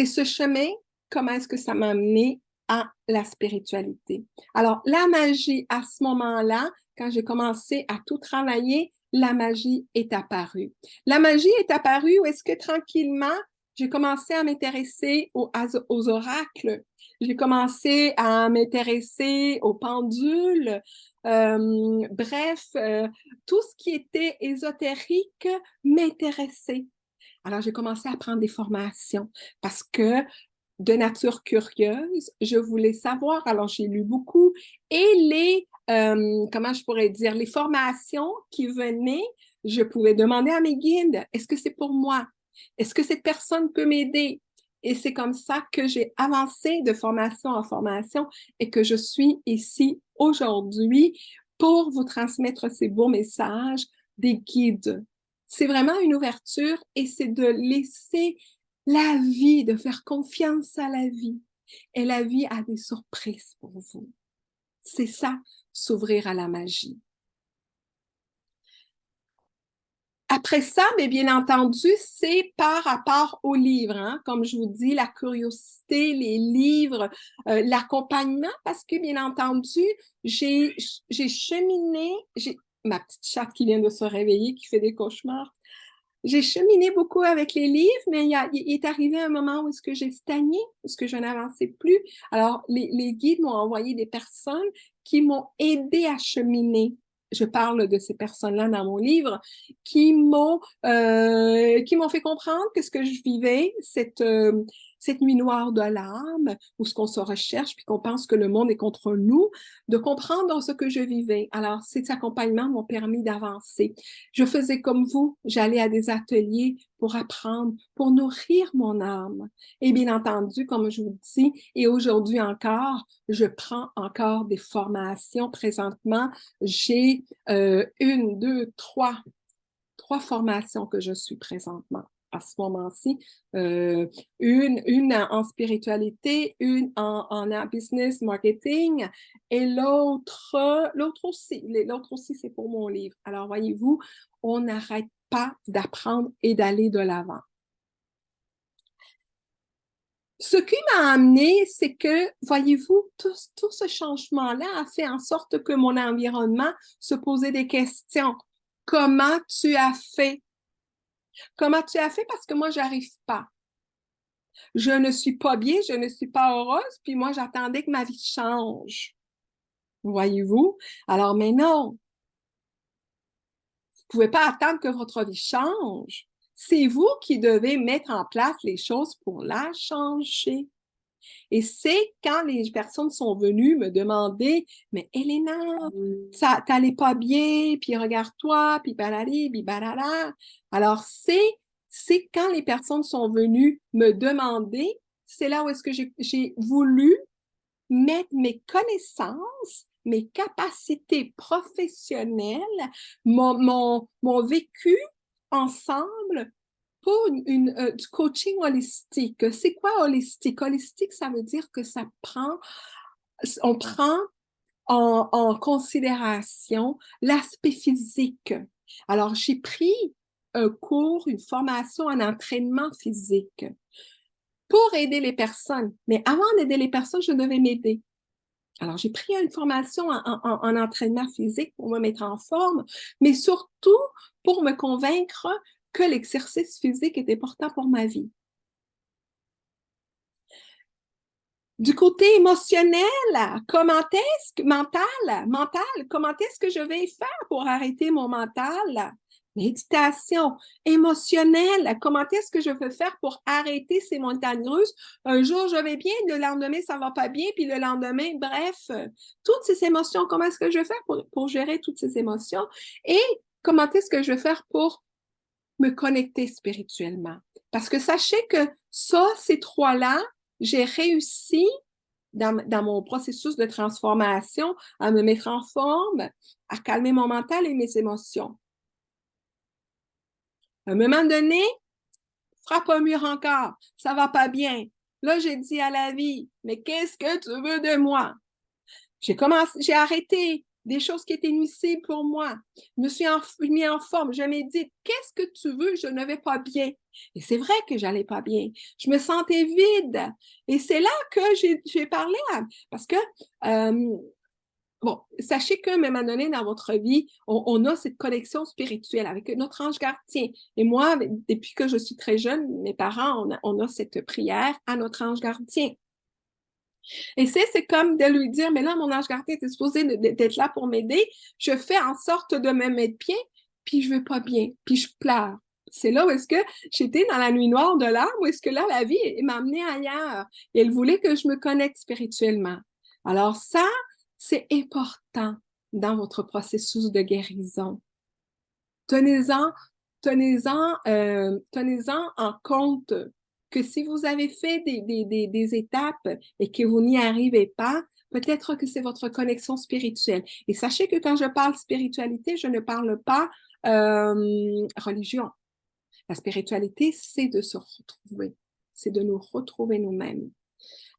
ce chemin, comment est-ce que ça m'a amené à la spiritualité. Alors, la magie, à ce moment-là, quand j'ai commencé à tout travailler, la magie est apparue. La magie est apparue où est-ce que tranquillement, j'ai commencé à m'intéresser aux oracles. J'ai commencé à m'intéresser aux pendules. Bref, tout ce qui était ésotérique m'intéressait. Alors, j'ai commencé à prendre des formations parce que de nature curieuse, je voulais savoir. Alors, j'ai lu beaucoup et comment je pourrais dire, les formations qui venaient, je pouvais demander à mes guides, est-ce que c'est pour moi? Est-ce que cette personne peut m'aider? Et c'est comme ça que j'ai avancé de formation en formation et que je suis ici aujourd'hui pour vous transmettre ces beaux messages des guides. C'est vraiment une ouverture et c'est de laisser la vie, de faire confiance à la vie. Et la vie a des surprises pour vous. C'est ça, s'ouvrir à la magie. Après ça, mais bien entendu, c'est par rapport aux livres, hein? Comme je vous dis, la curiosité, les livres, l'accompagnement, parce que bien entendu, j'ai cheminé, j'ai ma petite chatte qui vient de se réveiller, qui fait des cauchemars. J'ai cheminé beaucoup avec les livres, mais il est arrivé un moment où est-ce que j'ai stagné, où est-ce que je n'avançais plus. Alors, les guides m'ont envoyé des personnes qui m'ont aidé à cheminer. Je parle de ces personnes-là dans mon livre, qui m'ont fait comprendre que ce que je vivais, cette nuit noire de l'âme, où ce qu'on se recherche, puis qu'on pense que le monde est contre nous, de comprendre ce que je vivais. Alors, ces accompagnements m'ont permis d'avancer. Je faisais comme vous, j'allais à des ateliers pour apprendre, pour nourrir mon âme. Et bien entendu, comme je vous dis, et aujourd'hui encore, je prends encore des formations. Présentement, j'ai trois formations que je suis présentement à ce moment-ci. Une en spiritualité, une en business marketing et l'autre aussi, c'est pour mon livre. Alors, voyez-vous, on n'arrête pas d'apprendre et d'aller de l'avant. Ce qui m'a amené, c'est que, voyez-vous, tout ce changement-là a fait en sorte que mon environnement se posait des questions. Comment tu as fait? Comment tu as fait? Parce que moi, j'arrive pas. Je ne suis pas bien, je ne suis pas heureuse, puis moi, j'attendais que ma vie change. Voyez-vous? Alors, mais non, vous pouvez pas attendre que votre vie change. C'est vous qui devez mettre en place les choses pour la changer. Et c'est quand les personnes sont venues me demander, mais Elena, ça t'allait pas bien, puis regarde-toi, puis balali, puis balala. Alors, c'est quand les personnes sont venues me demander, c'est là où est-ce que j'ai voulu mettre mes connaissances, mes capacités professionnelles, mon vécu ensemble pour du coaching holistique. C'est quoi holistique? Holistique, ça veut dire que on prend en considération l'aspect physique. Alors, j'ai pris un cours, une formation en entraînement physique pour aider les personnes. Mais avant d'aider les personnes, je devais m'aider. Alors, j'ai pris une formation en entraînement physique pour me mettre en forme, mais surtout pour me convaincre que l'exercice physique est important pour ma vie. Du côté émotionnel, mental, comment est-ce que je vais faire pour arrêter mon mental? Méditation émotionnelle, comment est-ce que je peux faire pour arrêter ces montagnes russes? Un jour, je vais bien, le lendemain, ça va pas bien, puis le lendemain, bref, toutes ces émotions, comment est-ce que je vais faire pour gérer toutes ces émotions? Et comment est-ce que je vais faire pour me connecter spirituellement? Parce que sachez que ça, ces trois-là, j'ai réussi dans mon processus de transformation à me mettre en forme, à calmer mon mental et mes émotions. À un moment donné, frappe un mur encore, ça va pas bien. Là, j'ai dit à la vie, mais qu'est-ce que tu veux de moi? J'ai arrêté des choses qui étaient nuisibles pour moi. Je me suis mis en forme. Je m'ai dit, qu'est-ce que tu veux? Je ne vais pas bien. Et c'est vrai que j'allais pas bien. Je me sentais vide. Et c'est là que j'ai parlé parce que, bon, sachez qu'à un moment donné dans votre vie, on a cette connexion spirituelle avec notre ange gardien. Et moi, depuis que je suis très jeune, mes parents, on a cette prière à notre ange gardien. Et c'est comme de lui dire, mais là, mon ange gardien est supposé d'être là pour m'aider. Je fais en sorte de me mettre bien, puis je vais pas bien, puis je pleure. C'est là où est-ce que j'étais dans la nuit noire de l'âme, où est-ce que là, la vie m'a amenée ailleurs. Et elle voulait que je me connecte spirituellement. Alors ça, c'est important dans votre processus de guérison. Tenez-en, tenez-en en compte que si vous avez fait des étapes et que vous n'y arrivez pas, peut-être que c'est votre connexion spirituelle. Et sachez que quand je parle spiritualité, je ne parle pas religion. La spiritualité, c'est de se retrouver, c'est de nous retrouver nous-mêmes.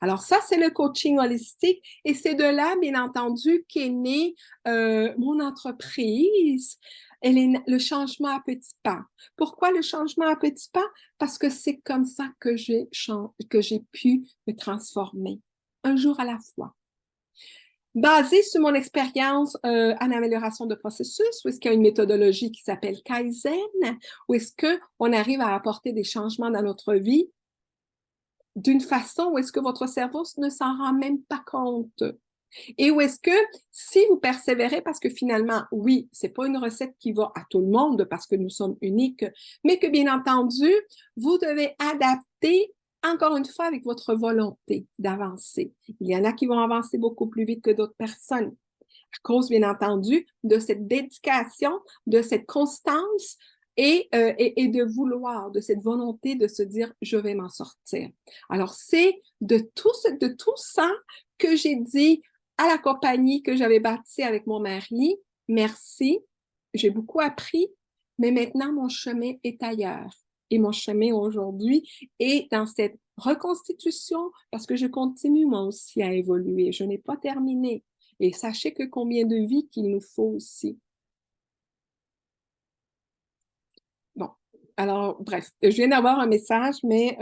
Alors ça, c'est le coaching holistique et c'est de là, bien entendu, qu'est née mon entreprise. Le changement à petits pas. Pourquoi le changement à petits pas? Parce que c'est comme ça que j'ai pu me transformer, un jour à la fois. Basé sur mon expérience en amélioration de processus, où est-ce qu'il y a une méthodologie qui s'appelle Kaizen, où est-ce qu'on arrive à apporter des changements dans notre vie d'une façon où est-ce que votre cerveau ne s'en rend même pas compte. Et où est-ce que si vous persévérez, parce que finalement, oui, c'est pas une recette qui va à tout le monde parce que nous sommes uniques, mais que bien entendu, vous devez adapter encore une fois avec votre volonté d'avancer. Il y en a qui vont avancer beaucoup plus vite que d'autres personnes à cause, bien entendu, de cette dédication, de cette constance et de vouloir, de cette volonté de se dire, je vais m'en sortir. Alors, c'est de tout ça que j'ai dit à la compagnie que j'avais bâtie avec mon mari, merci, j'ai beaucoup appris, mais maintenant, mon chemin est ailleurs. Et mon chemin aujourd'hui est dans cette reconstitution parce que je continue moi aussi à évoluer. Je n'ai pas terminé. Et sachez que combien de vies qu'il nous faut aussi. Bon, Alors, bref, je viens d'avoir un message, mais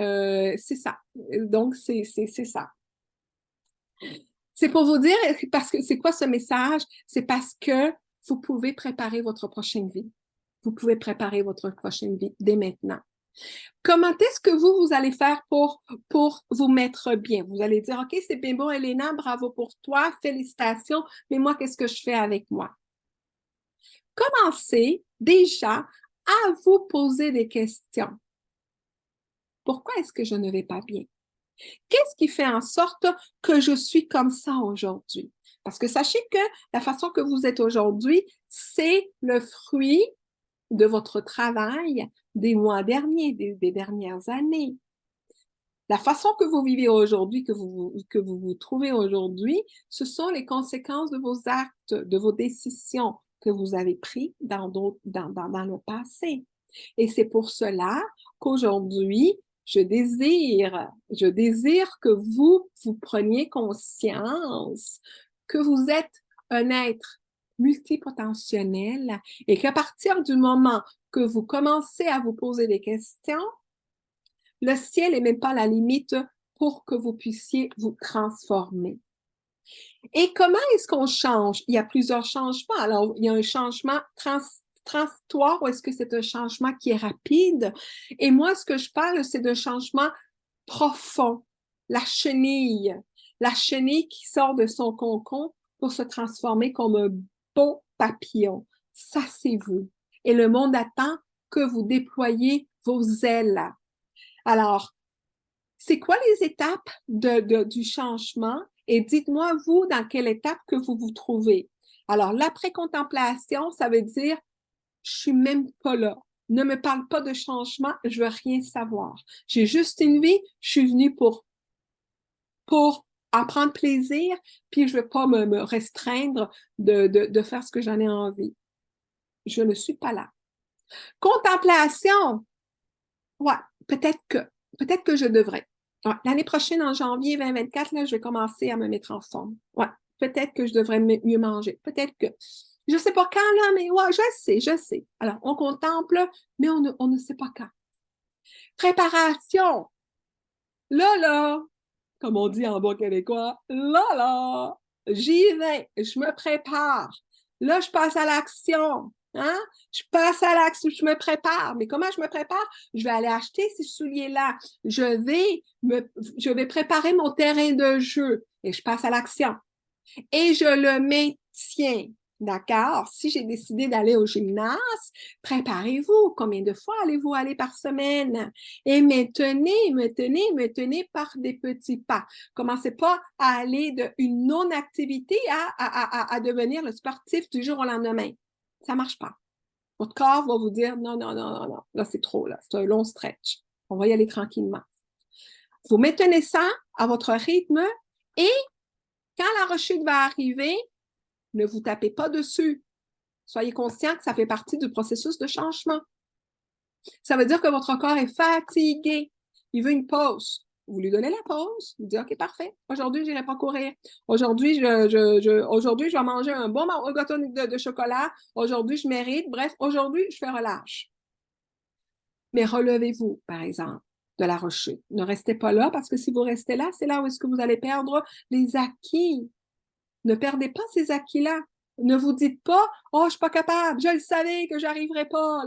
c'est ça. Donc, c'est ça. C'est pour vous dire, parce que c'est quoi ce message? C'est parce que vous pouvez préparer votre prochaine vie. Vous pouvez préparer votre prochaine vie dès maintenant. Comment est-ce que vous allez faire pour vous mettre bien? Vous allez dire, OK, c'est bien beau, Elena, bravo pour toi, félicitations, mais moi, qu'est-ce que je fais avec moi? Commencez déjà à vous poser des questions. Pourquoi est-ce que je ne vais pas bien? Qu'est-ce qui fait en sorte que je suis comme ça aujourd'hui? Parce que sachez que la façon que vous êtes aujourd'hui, c'est le fruit de votre travail des mois derniers, des dernières années. La façon que vous vivez aujourd'hui, que vous trouvez aujourd'hui, ce sont les conséquences de vos actes, de vos décisions que vous avez prises dans le passé. Et c'est pour cela qu'aujourd'hui, je désire que vous preniez conscience que vous êtes un être multipotentiel et qu'à partir du moment que vous commencez à vous poser des questions, le ciel n'est même pas la limite pour que vous puissiez vous transformer. Et comment est-ce qu'on change? Il y a plusieurs changements. Alors, il y a un changement transitoire ou est-ce que c'est un changement qui est rapide? Et moi, ce que je parle, c'est d'un changement profond. La chenille qui sort de son cocon pour se transformer comme un beau papillon. Ça, c'est vous. Et le monde attend que vous déployiez vos ailes. Alors, c'est quoi les étapes du changement? Et dites-moi, vous, dans quelle étape que vous vous trouvez. Alors, l'après-contemplation, ça veut dire, je suis même pas là. Ne me parle pas de changement, je veux rien savoir. J'ai juste une vie, je suis venue pour en prendre plaisir, puis je ne veux pas me restreindre de faire ce que j'en ai envie. Je ne suis pas là. Contemplation, ouais, peut-être que je devrais. Ouais, l'année prochaine, en janvier 2024, là, je vais commencer à me mettre en forme. Ouais, peut-être que je devrais mieux manger. Peut-être que. Je ne sais pas quand, là, mais ouais, je sais. Alors, on contemple, mais on ne sait pas quand. Préparation. Là, comme on dit en bon québécois, là, j'y vais, je me prépare. Là, je passe à l'action. Hein? Je passe à l'action, je me prépare. Mais comment je me prépare? Je vais aller acheter ces souliers-là. Je vais préparer mon terrain de jeu et je passe à l'action. Et je le maintiens. D'accord? Si j'ai décidé d'aller au gymnase, préparez-vous. Combien de fois allez-vous aller par semaine? Et maintenez par des petits pas. Commencez pas à aller d'une non-activité à devenir le sportif du jour au lendemain. Ça marche pas. Votre corps va vous dire non. Là, c'est trop, là. C'est un long stretch. On va y aller tranquillement. Vous maintenez ça à votre rythme et quand la rechute va arriver, ne vous tapez pas dessus. Soyez conscient que ça fait partie du processus de changement. Ça veut dire que votre corps est fatigué. Il veut une pause. Vous lui donnez la pause. Vous dites, OK, parfait. Aujourd'hui, je n'irai pas courir. Aujourd'hui, aujourd'hui, je vais manger un bon gâteau de chocolat. Aujourd'hui, je mérite. Bref, aujourd'hui, je fais relâche. Mais relevez-vous, par exemple, de la rechute. Ne restez pas là parce que si vous restez là, c'est là où est-ce que vous allez perdre les acquis. Ne perdez pas ces acquis-là. Ne vous dites pas, oh, je ne suis pas capable, je le savais que je n'arriverais pas.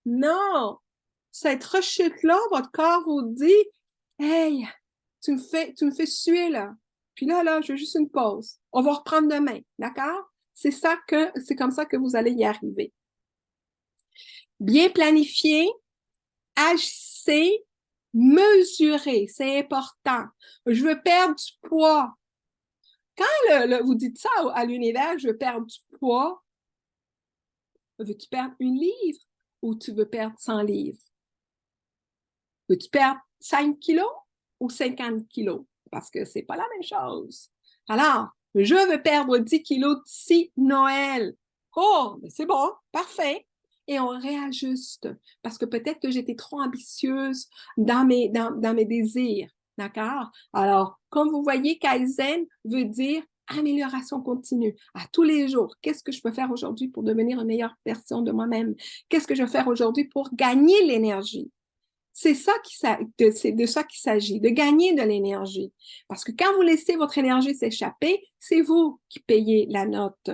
Non! Cette rechute-là, votre corps vous dit, hey, tu me fais suer là. Puis là, je veux juste une pause. On va reprendre demain, d'accord? C'est comme ça que vous allez y arriver. Bien planifié, agissez, mesurez, c'est important. Je veux perdre du poids. Quand vous dites ça à l'univers, je veux perdre du poids, veux-tu perdre 1 livre ou tu veux perdre 100 livres? Veux-tu perdre 5 kilos ou 50 kilos? Parce que c'est pas la même chose. Alors, je veux perdre 10 kilos d'ici Noël. Oh, mais c'est bon, parfait. Et on réajuste parce que peut-être que j'étais trop ambitieuse dans mes désirs. D'accord? Alors, comme vous voyez, Kaizen veut dire amélioration continue, à tous les jours. Qu'est-ce que je peux faire aujourd'hui pour devenir une meilleure version de moi-même? Qu'est-ce que je vais faire aujourd'hui pour gagner l'énergie? C'est de ça qu'il s'agit, de gagner de l'énergie. Parce que quand vous laissez votre énergie s'échapper, c'est vous qui payez la note.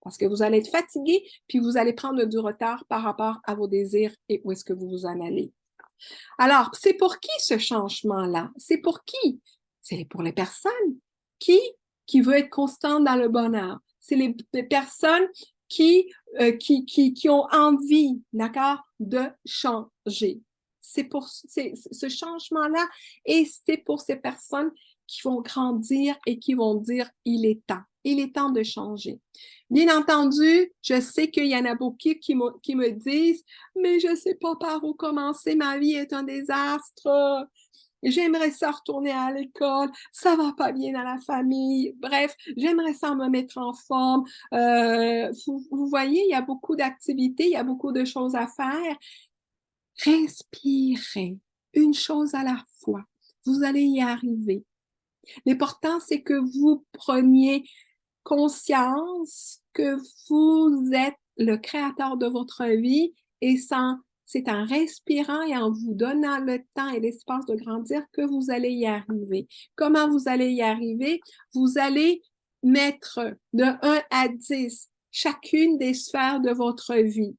Parce que vous allez être fatigué, puis vous allez prendre du retard par rapport à vos désirs et où est-ce que vous vous en allez. Alors, c'est pour qui ce changement-là? C'est pour qui? C'est pour les personnes qui veulent être constantes dans le bonheur. C'est les personnes qui ont envie, d'accord, de changer. C'est pour ce changement-là et c'est pour ces personnes qui vont grandir et qui vont dire, il est temps. Il est temps de changer. Bien entendu, je sais qu'il y en a beaucoup qui me disent, mais je ne sais pas par où commencer, ma vie est un désastre. J'aimerais ça retourner à l'école, ça va pas bien dans la famille. Bref, j'aimerais ça me mettre en forme. Vous voyez, il y a beaucoup d'activités, il y a beaucoup de choses à faire. Respirez, une chose à la fois. Vous allez y arriver. L'important, c'est que vous preniez conscience que vous êtes le créateur de votre vie et c'est en respirant et en vous donnant le temps et l'espace de grandir que vous allez y arriver. Comment vous allez y arriver? Vous allez mettre de 1 à 10 chacune des sphères de votre vie.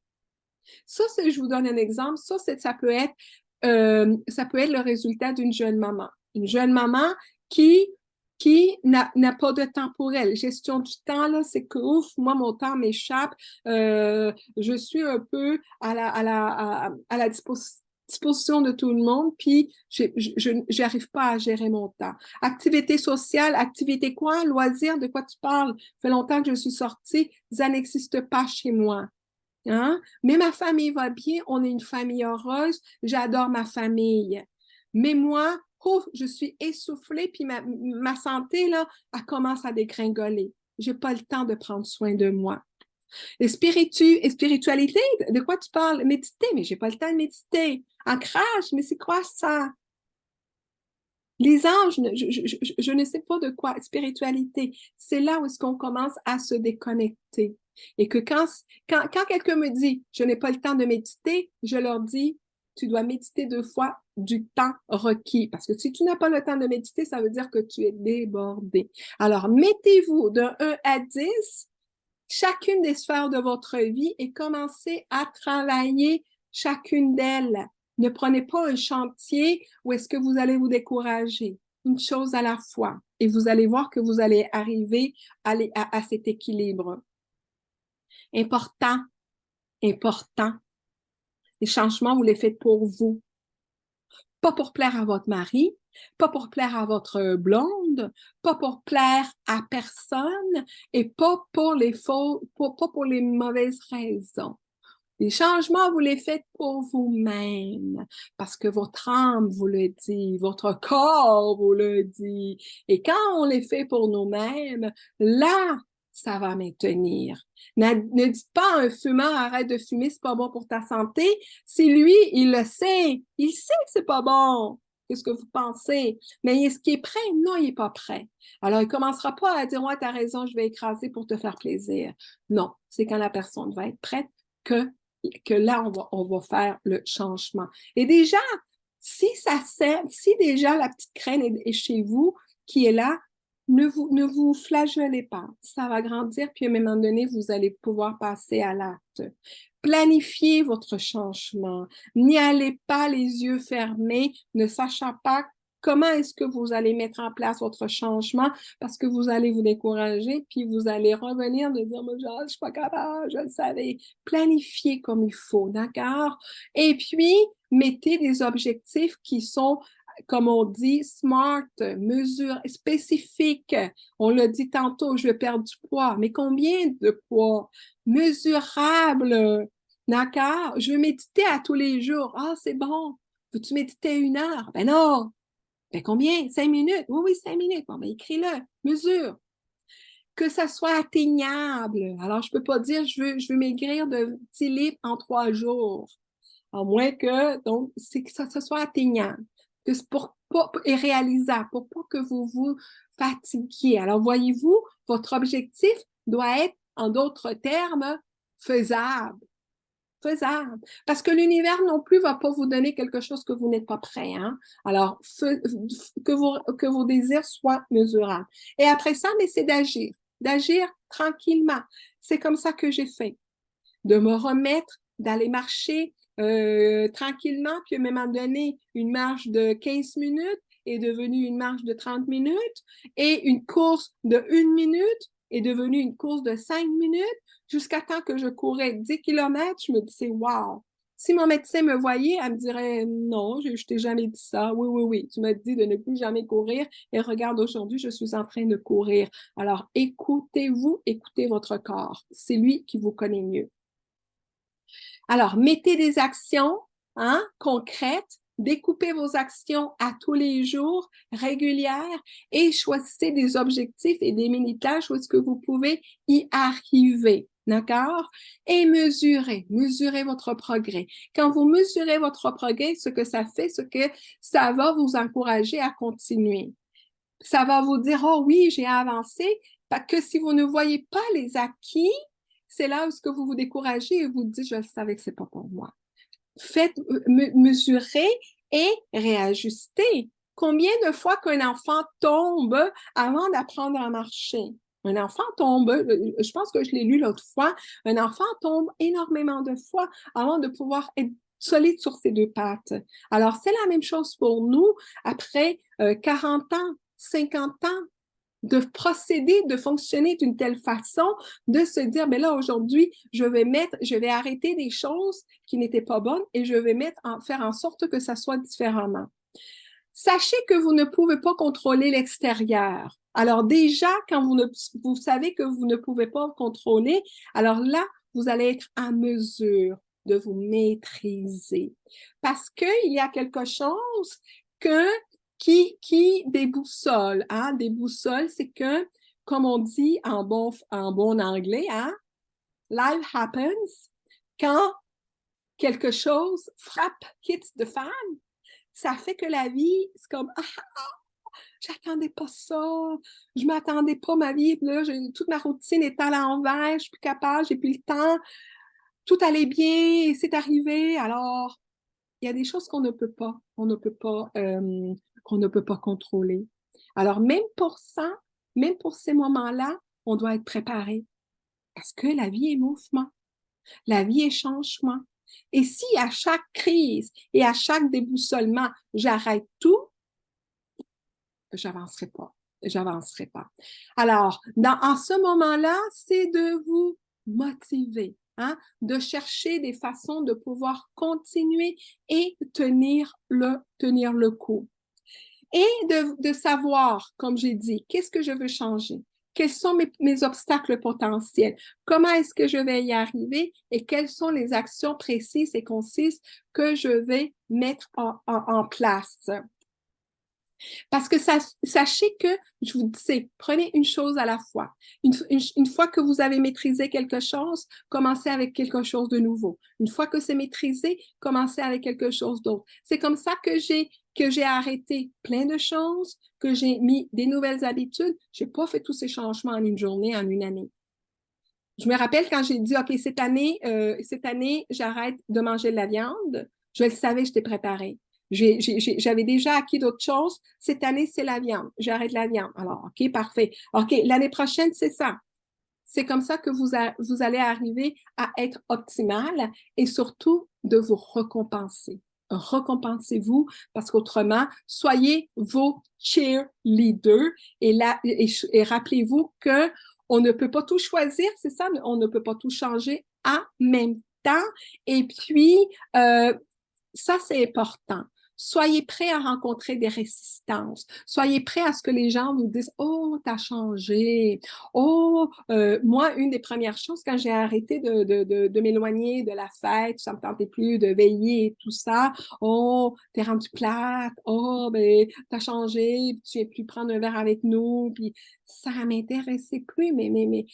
Ça, je vous donne un exemple. Ça peut être le résultat d'une jeune maman. Une jeune maman qui n'a pas de temps pour elle. Gestion du temps, là, c'est que, ouf, moi, mon temps m'échappe. Je suis un peu à la disposition de tout le monde, puis je n'arrive pas à gérer mon temps. Activité sociale, activité quoi? Loisirs, de quoi tu parles? Ça fait longtemps que je suis sortie, ça n'existe pas chez moi. Hein? Mais ma famille va bien, on est une famille heureuse, j'adore ma famille. Mais moi, oh, je suis essoufflée, puis ma santé, là, elle commence à dégringoler. J'ai pas le temps de prendre soin de moi. Et spiritualité, de quoi tu parles? Méditer, mais j'ai pas le temps de méditer. Ancrage, mais c'est quoi ça? Les anges, je ne sais pas de quoi. Spiritualité, c'est là où est-ce qu'on commence à se déconnecter. Et que quand quelqu'un me dit, je n'ai pas le temps de méditer, je leur dis, tu dois méditer 2 fois du temps requis. Parce que si tu n'as pas le temps de méditer, ça veut dire que tu es débordé. Alors, mettez-vous de 1 à 10, chacune des sphères de votre vie et commencez à travailler chacune d'elles. Ne prenez pas un chantier où est-ce que vous allez vous décourager. Une chose à la fois. Et vous allez voir que vous allez arriver à cet équilibre. Important, important. Les changements, vous les faites pour vous. Pas pour plaire à votre mari, pas pour plaire à votre blonde, pas pour plaire à personne et pas pour les mauvaises raisons. Les changements, vous les faites pour vous-même, parce que votre âme vous le dit, votre corps vous le dit. Et quand on les fait pour nous-mêmes, là, ça va maintenir. Ne dites pas à un fumeur, arrête de fumer, c'est pas bon pour ta santé. Si lui, il le sait, il sait que c'est pas bon. Qu'est-ce que vous pensez? Mais est-ce qu'il est prêt? Non, il n'est pas prêt. Alors, il ne commencera pas à dire, ouais, tu as raison, je vais écraser pour te faire plaisir. Non, c'est quand la personne va être prête que là, on va faire le changement. Et déjà, si déjà la petite graine est chez vous, qui est là, ne vous flagellez pas. Ça va grandir, puis à un moment donné, vous allez pouvoir passer à l'acte. Planifiez votre changement. N'y allez pas les yeux fermés, ne sachant pas comment est-ce que vous allez mettre en place votre changement parce que vous allez vous décourager, puis vous allez revenir de dire, moi, je ne suis pas capable, je le savais. Planifiez comme il faut, d'accord? Et puis, mettez des objectifs qui sont comme on dit, smart, mesure spécifique. On l'a dit tantôt, je veux perdre du poids. Mais combien de poids? Mesurable. D'accord? Je veux méditer à tous les jours. Ah, c'est bon. Veux-tu méditer 1 heure? Ben non. Ben combien? 5 minutes? Oui, oui, 5 minutes. Bon, ben écris-le. Mesure. Que ça soit atteignable. Alors, je ne peux pas dire je veux maigrir de 10 livres en 3 jours. À moins que, donc, c'est que ça soit atteignable. Que c'est et réalisable, pour pas que vous vous fatigué. Alors, voyez-vous, votre objectif doit être, en d'autres termes, faisable. Faisable. Parce que l'univers non plus va pas vous donner quelque chose que vous n'êtes pas prêt, hein. Alors, que vos désirs soient mesurables. Et après ça, mais c'est d'agir tranquillement. C'est comme ça que j'ai fait. De me remettre, d'aller marcher tranquillement, puis à un moment donné, une marche de 15 minutes est devenue une marche de 30 minutes et une course de 1 minute est devenue une course de 5 minutes jusqu'à temps que je courais 10 kilomètres. Je me disais, wow! Si mon médecin me voyait, elle me dirait, non, je t'ai jamais dit ça. Oui, oui, oui, tu m'as dit de ne plus jamais courir et regarde, aujourd'hui, je suis en train de courir. Alors, écoutez-vous, écoutez votre corps. C'est lui qui vous connaît mieux. Alors, mettez des actions concrètes, découpez vos actions à tous les jours, régulières, et choisissez des objectifs et des mini-tâches où est-ce que vous pouvez y arriver. D'accord? Et mesurez votre progrès. Quand vous mesurez votre progrès, ce que ça fait, c'est que ça va vous encourager à continuer. Ça va vous dire, oh oui, j'ai avancé, parce que si vous ne voyez pas les acquis, c'est là où ce que vous vous découragez et vous dites, je savais que c'est pas pour moi. Faites, mesurer et réajuster. Combien de fois qu'un enfant tombe avant d'apprendre à marcher? Un enfant tombe, je pense que je l'ai lu l'autre fois, un enfant tombe énormément de fois avant de pouvoir être solide sur ses deux pattes. Alors, c'est la même chose pour nous après 40 ans, 50 ans, de procéder, de fonctionner d'une telle façon, de se dire, mais là, aujourd'hui, je vais arrêter des choses qui n'étaient pas bonnes et je vais faire en sorte que ça soit différemment. Sachez que vous ne pouvez pas contrôler l'extérieur. Alors déjà, quand vous savez que vous ne pouvez pas contrôler, alors là, vous allez être à mesure de vous maîtriser. Parce qu'il y a quelque chose qui déboussole. Des boussoles, c'est que, comme on dit en bon anglais, life happens quand quelque chose frappe, hits the fan. Ça fait que la vie, c'est comme, j'attendais pas ça, je m'attendais pas, ma vie, là, toute ma routine est à l'envers, je suis plus capable, j'ai plus le temps, tout allait bien, c'est arrivé, alors, il y a des choses qu'on ne peut pas, qu'on ne peut pas contrôler. Alors, même pour ça, même pour ces moments-là, on doit être préparé, parce que la vie est mouvement, la vie est changement. Et si à chaque crise et à chaque déboussolement, j'arrête tout, j'avancerai pas. J'avancerai pas. Alors, en ce moment-là, c'est de vous motiver, de chercher des façons de pouvoir continuer et tenir le coup. Et de savoir, comme j'ai dit, qu'est-ce que je veux changer? Quels sont mes obstacles potentiels? Comment est-ce que je vais y arriver? Et quelles sont les actions précises et concises que je vais mettre en place? Parce que sachez que, je vous dis, prenez une chose à la fois. Une fois que vous avez maîtrisé quelque chose, commencez avec quelque chose de nouveau. Une fois que c'est maîtrisé, commencez avec quelque chose d'autre. C'est comme ça que j'ai arrêté plein de choses, que j'ai mis des nouvelles habitudes. Je n'ai pas fait tous ces changements en une journée, en une année. Je me rappelle quand j'ai dit, OK, cette année, j'arrête de manger de la viande. Je le savais, j'étais préparée. J'avais déjà acquis d'autres choses. Cette année, c'est la viande. J'arrête la viande. Alors, OK, parfait. OK, l'année prochaine, c'est ça. C'est comme ça que vous allez arriver à être optimal et surtout de vous récompenser. Récompensez-vous parce qu'autrement, soyez vos cheerleaders et rappelez-vous que on ne peut pas tout choisir, c'est ça, on ne peut pas tout changer en même temps. Et puis, ça, c'est important. Soyez prêts à rencontrer des résistances. Soyez prêts à ce que les gens vous disent, oh, t'as changé. Oh, moi, une des premières choses quand j'ai arrêté de m'éloigner de la fête, ça me tentait plus de veiller et tout ça. Oh, t'es rendu plate. Oh, ben, t'as changé. Tu viens plus prendre un verre avec nous. Puis ça m'intéressait plus. Mes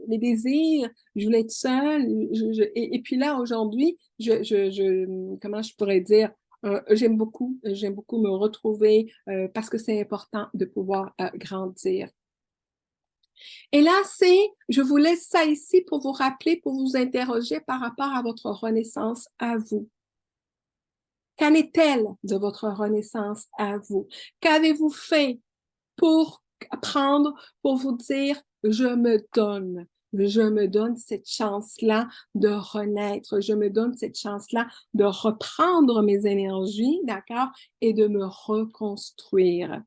désirs, je voulais être seule. Et puis là, aujourd'hui, comment je pourrais dire, J'aime beaucoup me retrouver parce que c'est important de pouvoir grandir. Et là, je vous laisse ça ici pour vous rappeler, pour vous interroger par rapport à votre renaissance à vous. Qu'en est-elle de votre renaissance à vous? Qu'avez-vous fait pour prendre, pour vous dire, je me donne cette chance-là de renaître, je me donne cette chance-là de reprendre mes énergies, d'accord, et de me reconstruire.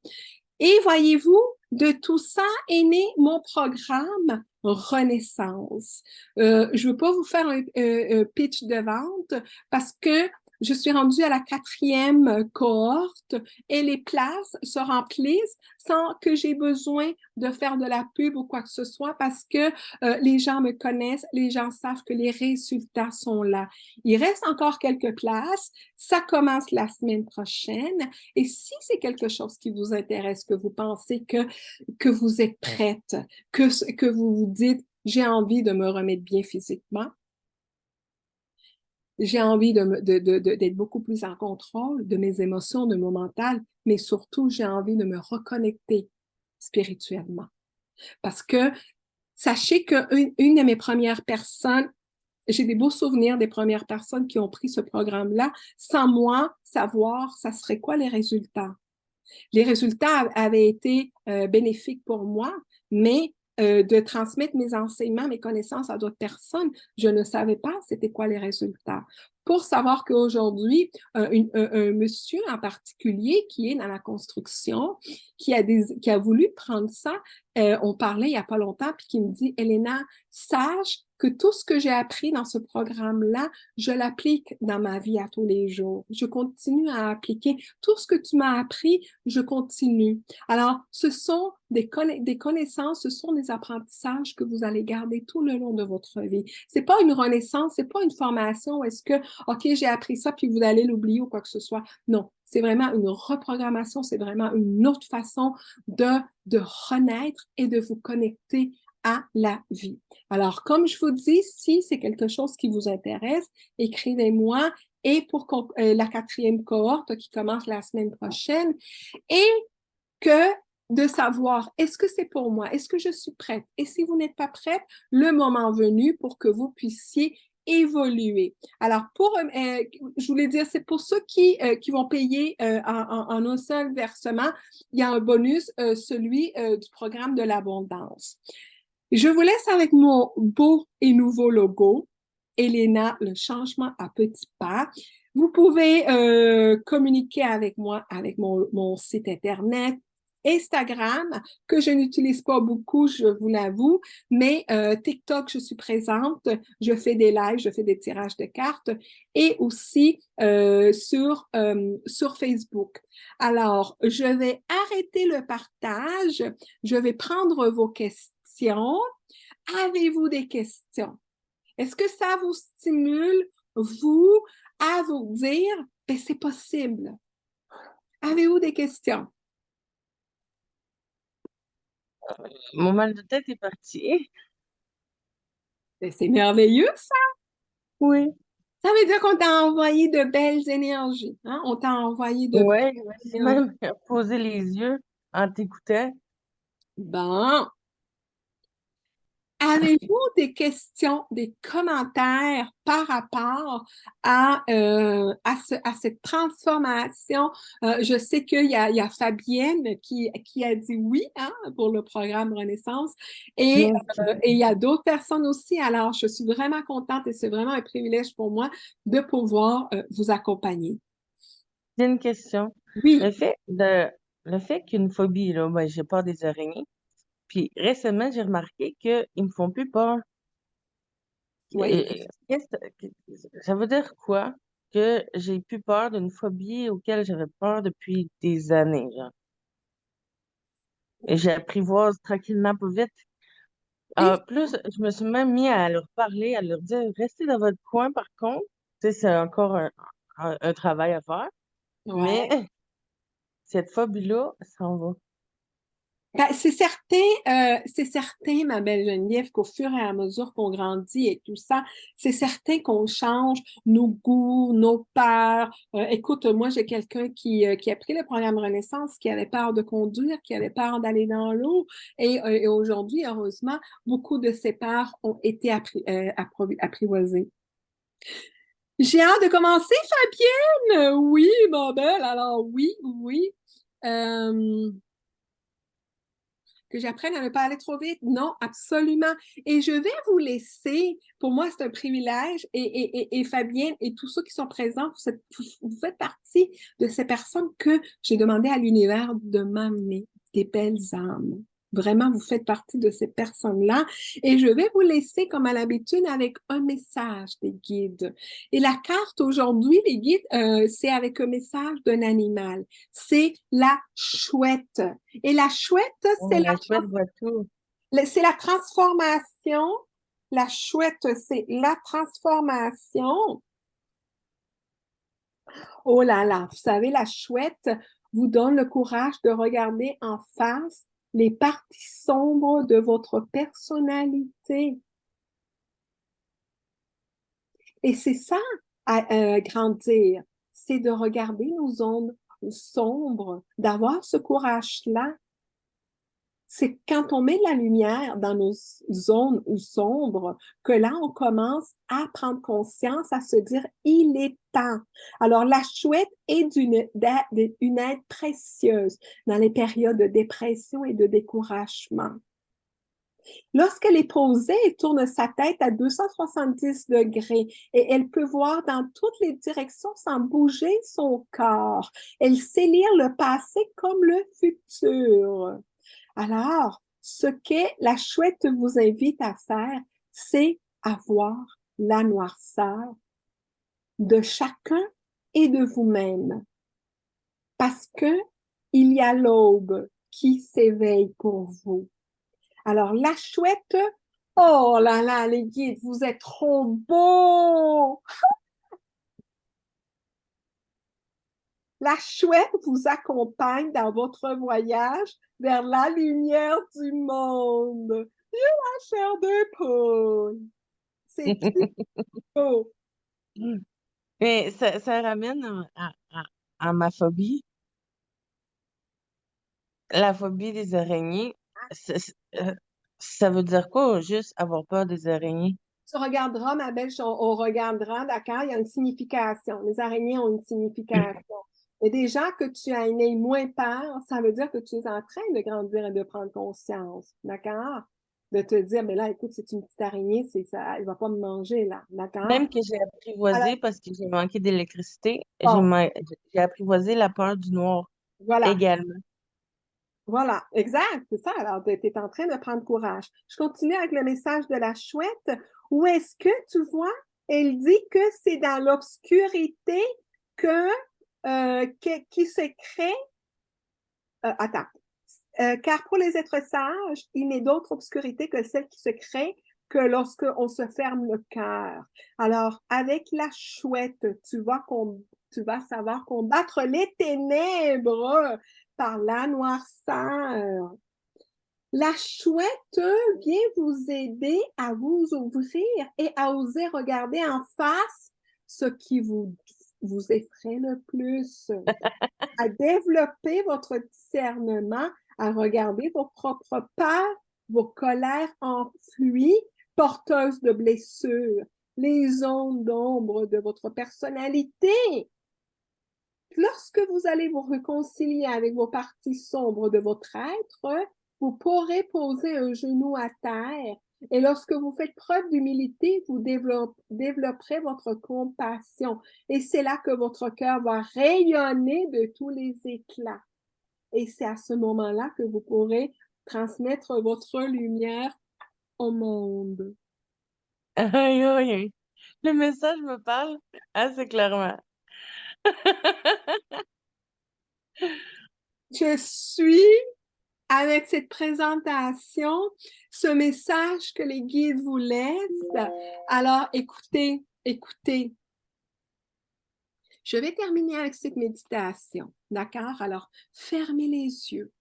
Et voyez-vous, de tout ça est né mon programme Renaissance. Je ne veux pas vous faire un pitch de vente parce que je suis rendue à la 4e cohorte et les places se remplissent sans que j'ai besoin de faire de la pub ou quoi que ce soit parce que les gens me connaissent, les gens savent que les résultats sont là. Il reste encore quelques places. Ça commence la semaine prochaine. Et si c'est quelque chose qui vous intéresse, que vous pensez que vous êtes prête, que vous vous dites, j'ai envie de me remettre bien physiquement, j'ai envie d'être beaucoup plus en contrôle de mes émotions, de mon mental, mais surtout, j'ai envie de me reconnecter spirituellement. Parce que sachez qu'une de mes premières personnes, j'ai des beaux souvenirs des premières personnes qui ont pris ce programme-là, sans moi savoir ça serait quoi les résultats. Les résultats avaient été bénéfiques pour moi, mais de transmettre mes enseignements, mes connaissances à d'autres personnes, je ne savais pas c'était quoi les résultats. Pour savoir qu'aujourd'hui, un monsieur en particulier qui est dans la construction, qui a voulu prendre ça, on parlait il n'y a pas longtemps, puis qui me dit, Elena, sache que tout ce que j'ai appris dans ce programme-là, je l'applique dans ma vie à tous les jours. Je continue à appliquer tout ce que tu m'as appris, je continue. Alors, ce sont des connaissances, ce sont des apprentissages que vous allez garder tout le long de votre vie. C'est pas une renaissance, c'est pas une formation. Est-ce que, OK, j'ai appris ça, puis vous allez l'oublier ou quoi que ce soit. Non, c'est vraiment une reprogrammation, c'est vraiment une autre façon de renaître et de vous connecter à la vie. Alors, comme je vous dis, si c'est quelque chose qui vous intéresse, écrivez-moi et pour la 4e cohorte qui commence la semaine prochaine et que de savoir est-ce que c'est pour moi, est-ce que je suis prête et si vous n'êtes pas prête, le moment venu pour que vous puissiez évoluer. Alors, je voulais dire, c'est pour ceux qui vont payer en un seul versement, il y a un bonus, celui du programme de l'abondance. Je vous laisse avec mon beau et nouveau logo, Elena, le changement à petits pas. Vous pouvez communiquer avec moi avec mon site Internet, Instagram, que je n'utilise pas beaucoup, je vous l'avoue, mais TikTok, je suis présente, je fais des lives, je fais des tirages de cartes et aussi sur Facebook. Alors, je vais arrêter le partage, je vais prendre vos questions. Avez-vous des questions? Est-ce que ça vous stimule, vous, à vous dire, ben, c'est possible? Avez-vous des questions? Mon mal de tête est parti. Ben, c'est merveilleux, ça! Oui. Ça veut dire qu'on t'a envoyé de belles énergies, hein? On t'a envoyé de Ouais, belles j'ai énergies. même posé les yeux en t'écoutant. Bon. Avez-vous des questions, des commentaires par rapport à cette transformation? Je sais qu'il y a Fabienne qui a dit oui, hein, pour le programme Renaissance et, Bien, et il y a d'autres personnes aussi. Alors, je suis vraiment contente et c'est vraiment un privilège pour moi de pouvoir vous accompagner. j'ai une question. Le Oui, fait de, le fait qu'une phobie, là, ben, j'ai peur des araignées. Puis récemment, j'ai remarqué qu'ils me font plus peur. oui. Ça veut dire quoi? Que j'ai plus peur d'une phobie auquel j'avais peur depuis des années, genre. Et j'apprivoise tranquillement, pas vite. Et- Plus, je me suis même mis à leur parler, à leur dire, restez dans votre coin, par contre. Tu sais, c'est encore un travail à faire. ouais. Mais cette phobie-là s'en va. Ben, c'est certain, ma belle Geneviève, qu'au fur et à mesure qu'on grandit et tout ça, c'est certain qu'on change nos goûts, nos peurs. Écoute, moi, j'ai quelqu'un qui a pris le programme Renaissance, qui avait peur de conduire, qui avait peur d'aller dans l'eau. Et aujourd'hui, heureusement, beaucoup de ses peurs ont été apprivoisées. J'ai hâte de commencer, Fabienne! Oui, ma belle, alors oui, oui. Euh, que j'apprenne à ne pas aller trop vite. Non, absolument. Et je vais vous laisser. Pour moi, c'est un privilège. Et Fabienne et tous ceux qui sont présents, vous faites partie de ces personnes que j'ai demandé à l'univers de m'amener des belles âmes. Vraiment, vous faites partie de ces personnes-là. Et je vais vous laisser, comme à l'habitude, avec un message des guides. Et la carte aujourd'hui, les guides, c'est avec un message d'un animal. C'est la chouette. Et la chouette, Oh, la chouette voit tout. c'est la transformation. La chouette, c'est la transformation. Oh là là, vous savez, la chouette vous donne le courage de regarder en face les parties sombres de votre personnalité. Et c'est ça, grandir, c'est de regarder nos zones sombres, d'avoir ce courage-là. C'est quand on met de la lumière dans nos zones sombres que là, on commence à prendre conscience, à se dire, il est temps. Alors, la chouette est une aide précieuse dans les périodes de dépression et de découragement. Lorsqu'elle est posée, elle tourne sa tête à 270 degrés et elle peut voir dans toutes les directions sans bouger son corps. Elle sait lire le passé comme le futur. Alors, ce que la chouette vous invite à faire, c'est avoir la noirceur de chacun et de vous-même. Parce que il y a l'aube qui s'éveille pour vous. Alors, la chouette, oh là là, les guides, vous êtes trop beaux! La chouette vous accompagne dans votre voyage vers la lumière du monde. J'ai la chair de poule. C'est beau. Mais ça ramène à ma phobie, la phobie des araignées. Ça veut dire quoi, juste avoir peur des araignées? Tu regarderas, ma belle, on regardera, d'accord? Il y a une signification. Les araignées ont une signification. Et déjà que tu as un œil moins peur, ça veut dire que tu es en train de grandir et de prendre conscience, d'accord? De te dire, mais là, écoute, c'est une petite araignée, c'est ça, elle va pas me manger, là, d'accord? Même que j'ai Alors, apprivoisé parce que j'ai manqué d'électricité, bon, j'ai apprivoisé la peur du noir voilà, également. voilà, exact, c'est ça. Alors, tu es en train de prendre courage. Je continue avec le message de la chouette. Où est-ce que tu vois? Elle dit que c'est dans l'obscurité que qui se crée. Attends. Car pour les êtres sages, il n'est d'autre obscurité que celle qui se crée que lorsque on se ferme le cœur. Alors, avec la chouette, tu vas savoir combattre les ténèbres par la noirceur. La chouette vient vous aider à vous ouvrir et à oser regarder en face ce qui vous effraie le plus, à développer votre discernement, à regarder vos propres peurs, vos colères enfouies, porteuses de blessures, les zones d'ombre de votre personnalité. Lorsque vous allez vous réconcilier avec vos parties sombres de votre être, vous pourrez poser un genou à terre. Et lorsque vous faites preuve d'humilité, vous développerez votre compassion. Et c'est là que votre cœur va rayonner de tous les éclats. Et c'est à ce moment-là que vous pourrez transmettre votre lumière au monde. Aïe, aïe, aïe. Le message me parle assez clairement. Je suis avec cette présentation, ce message que les guides vous laissent. Alors, écoutez, écoutez. Je vais terminer avec cette méditation. D'accord? Alors, fermez les yeux.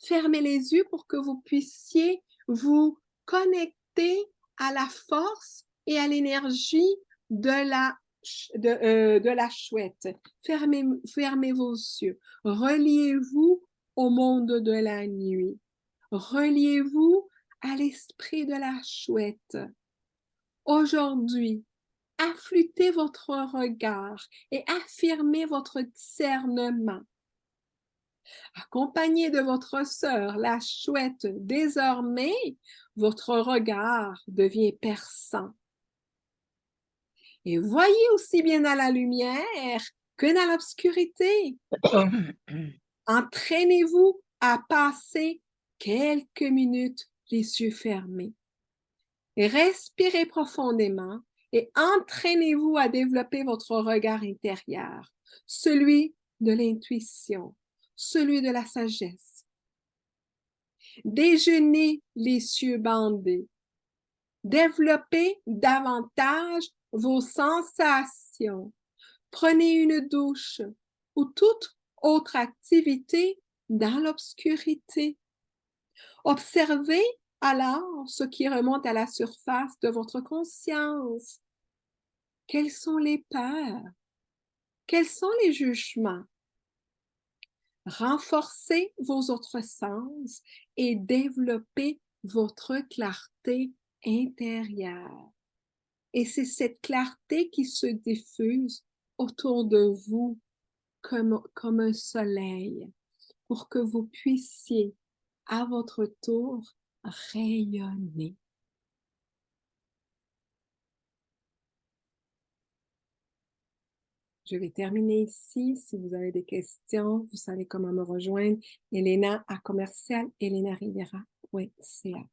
Fermez les yeux pour que vous puissiez vous connecter à la force et à l'énergie de la chouette. Fermez vos yeux. Reliez-vous au monde de la nuit. Reliez-vous à l'esprit de la chouette. Aujourd'hui, affûtez votre regard et affirmez votre discernement. Accompagné de votre sœur, la chouette, désormais, votre regard devient perçant. Et voyez aussi bien dans la lumière que dans l'obscurité. Entraînez-vous à passer quelques minutes les yeux fermés. Respirez profondément et entraînez-vous à développer votre regard intérieur, celui de l'intuition, celui de la sagesse. Déjeunez les yeux bandés. Développez davantage vos sensations. Prenez une douche ou toute autre activité dans l'obscurité. Observez alors ce qui remonte à la surface de votre conscience. Quelles sont les peurs? Quels sont les jugements? Renforcez vos autres sens et développez votre clarté intérieure. Et c'est cette clarté qui se diffuse autour de vous comme un soleil pour que vous puissiez, à votre tour, rayonner. Je vais terminer ici. Si vous avez des questions, vous savez comment me rejoindre. Elena@commercial-elenarivera.ca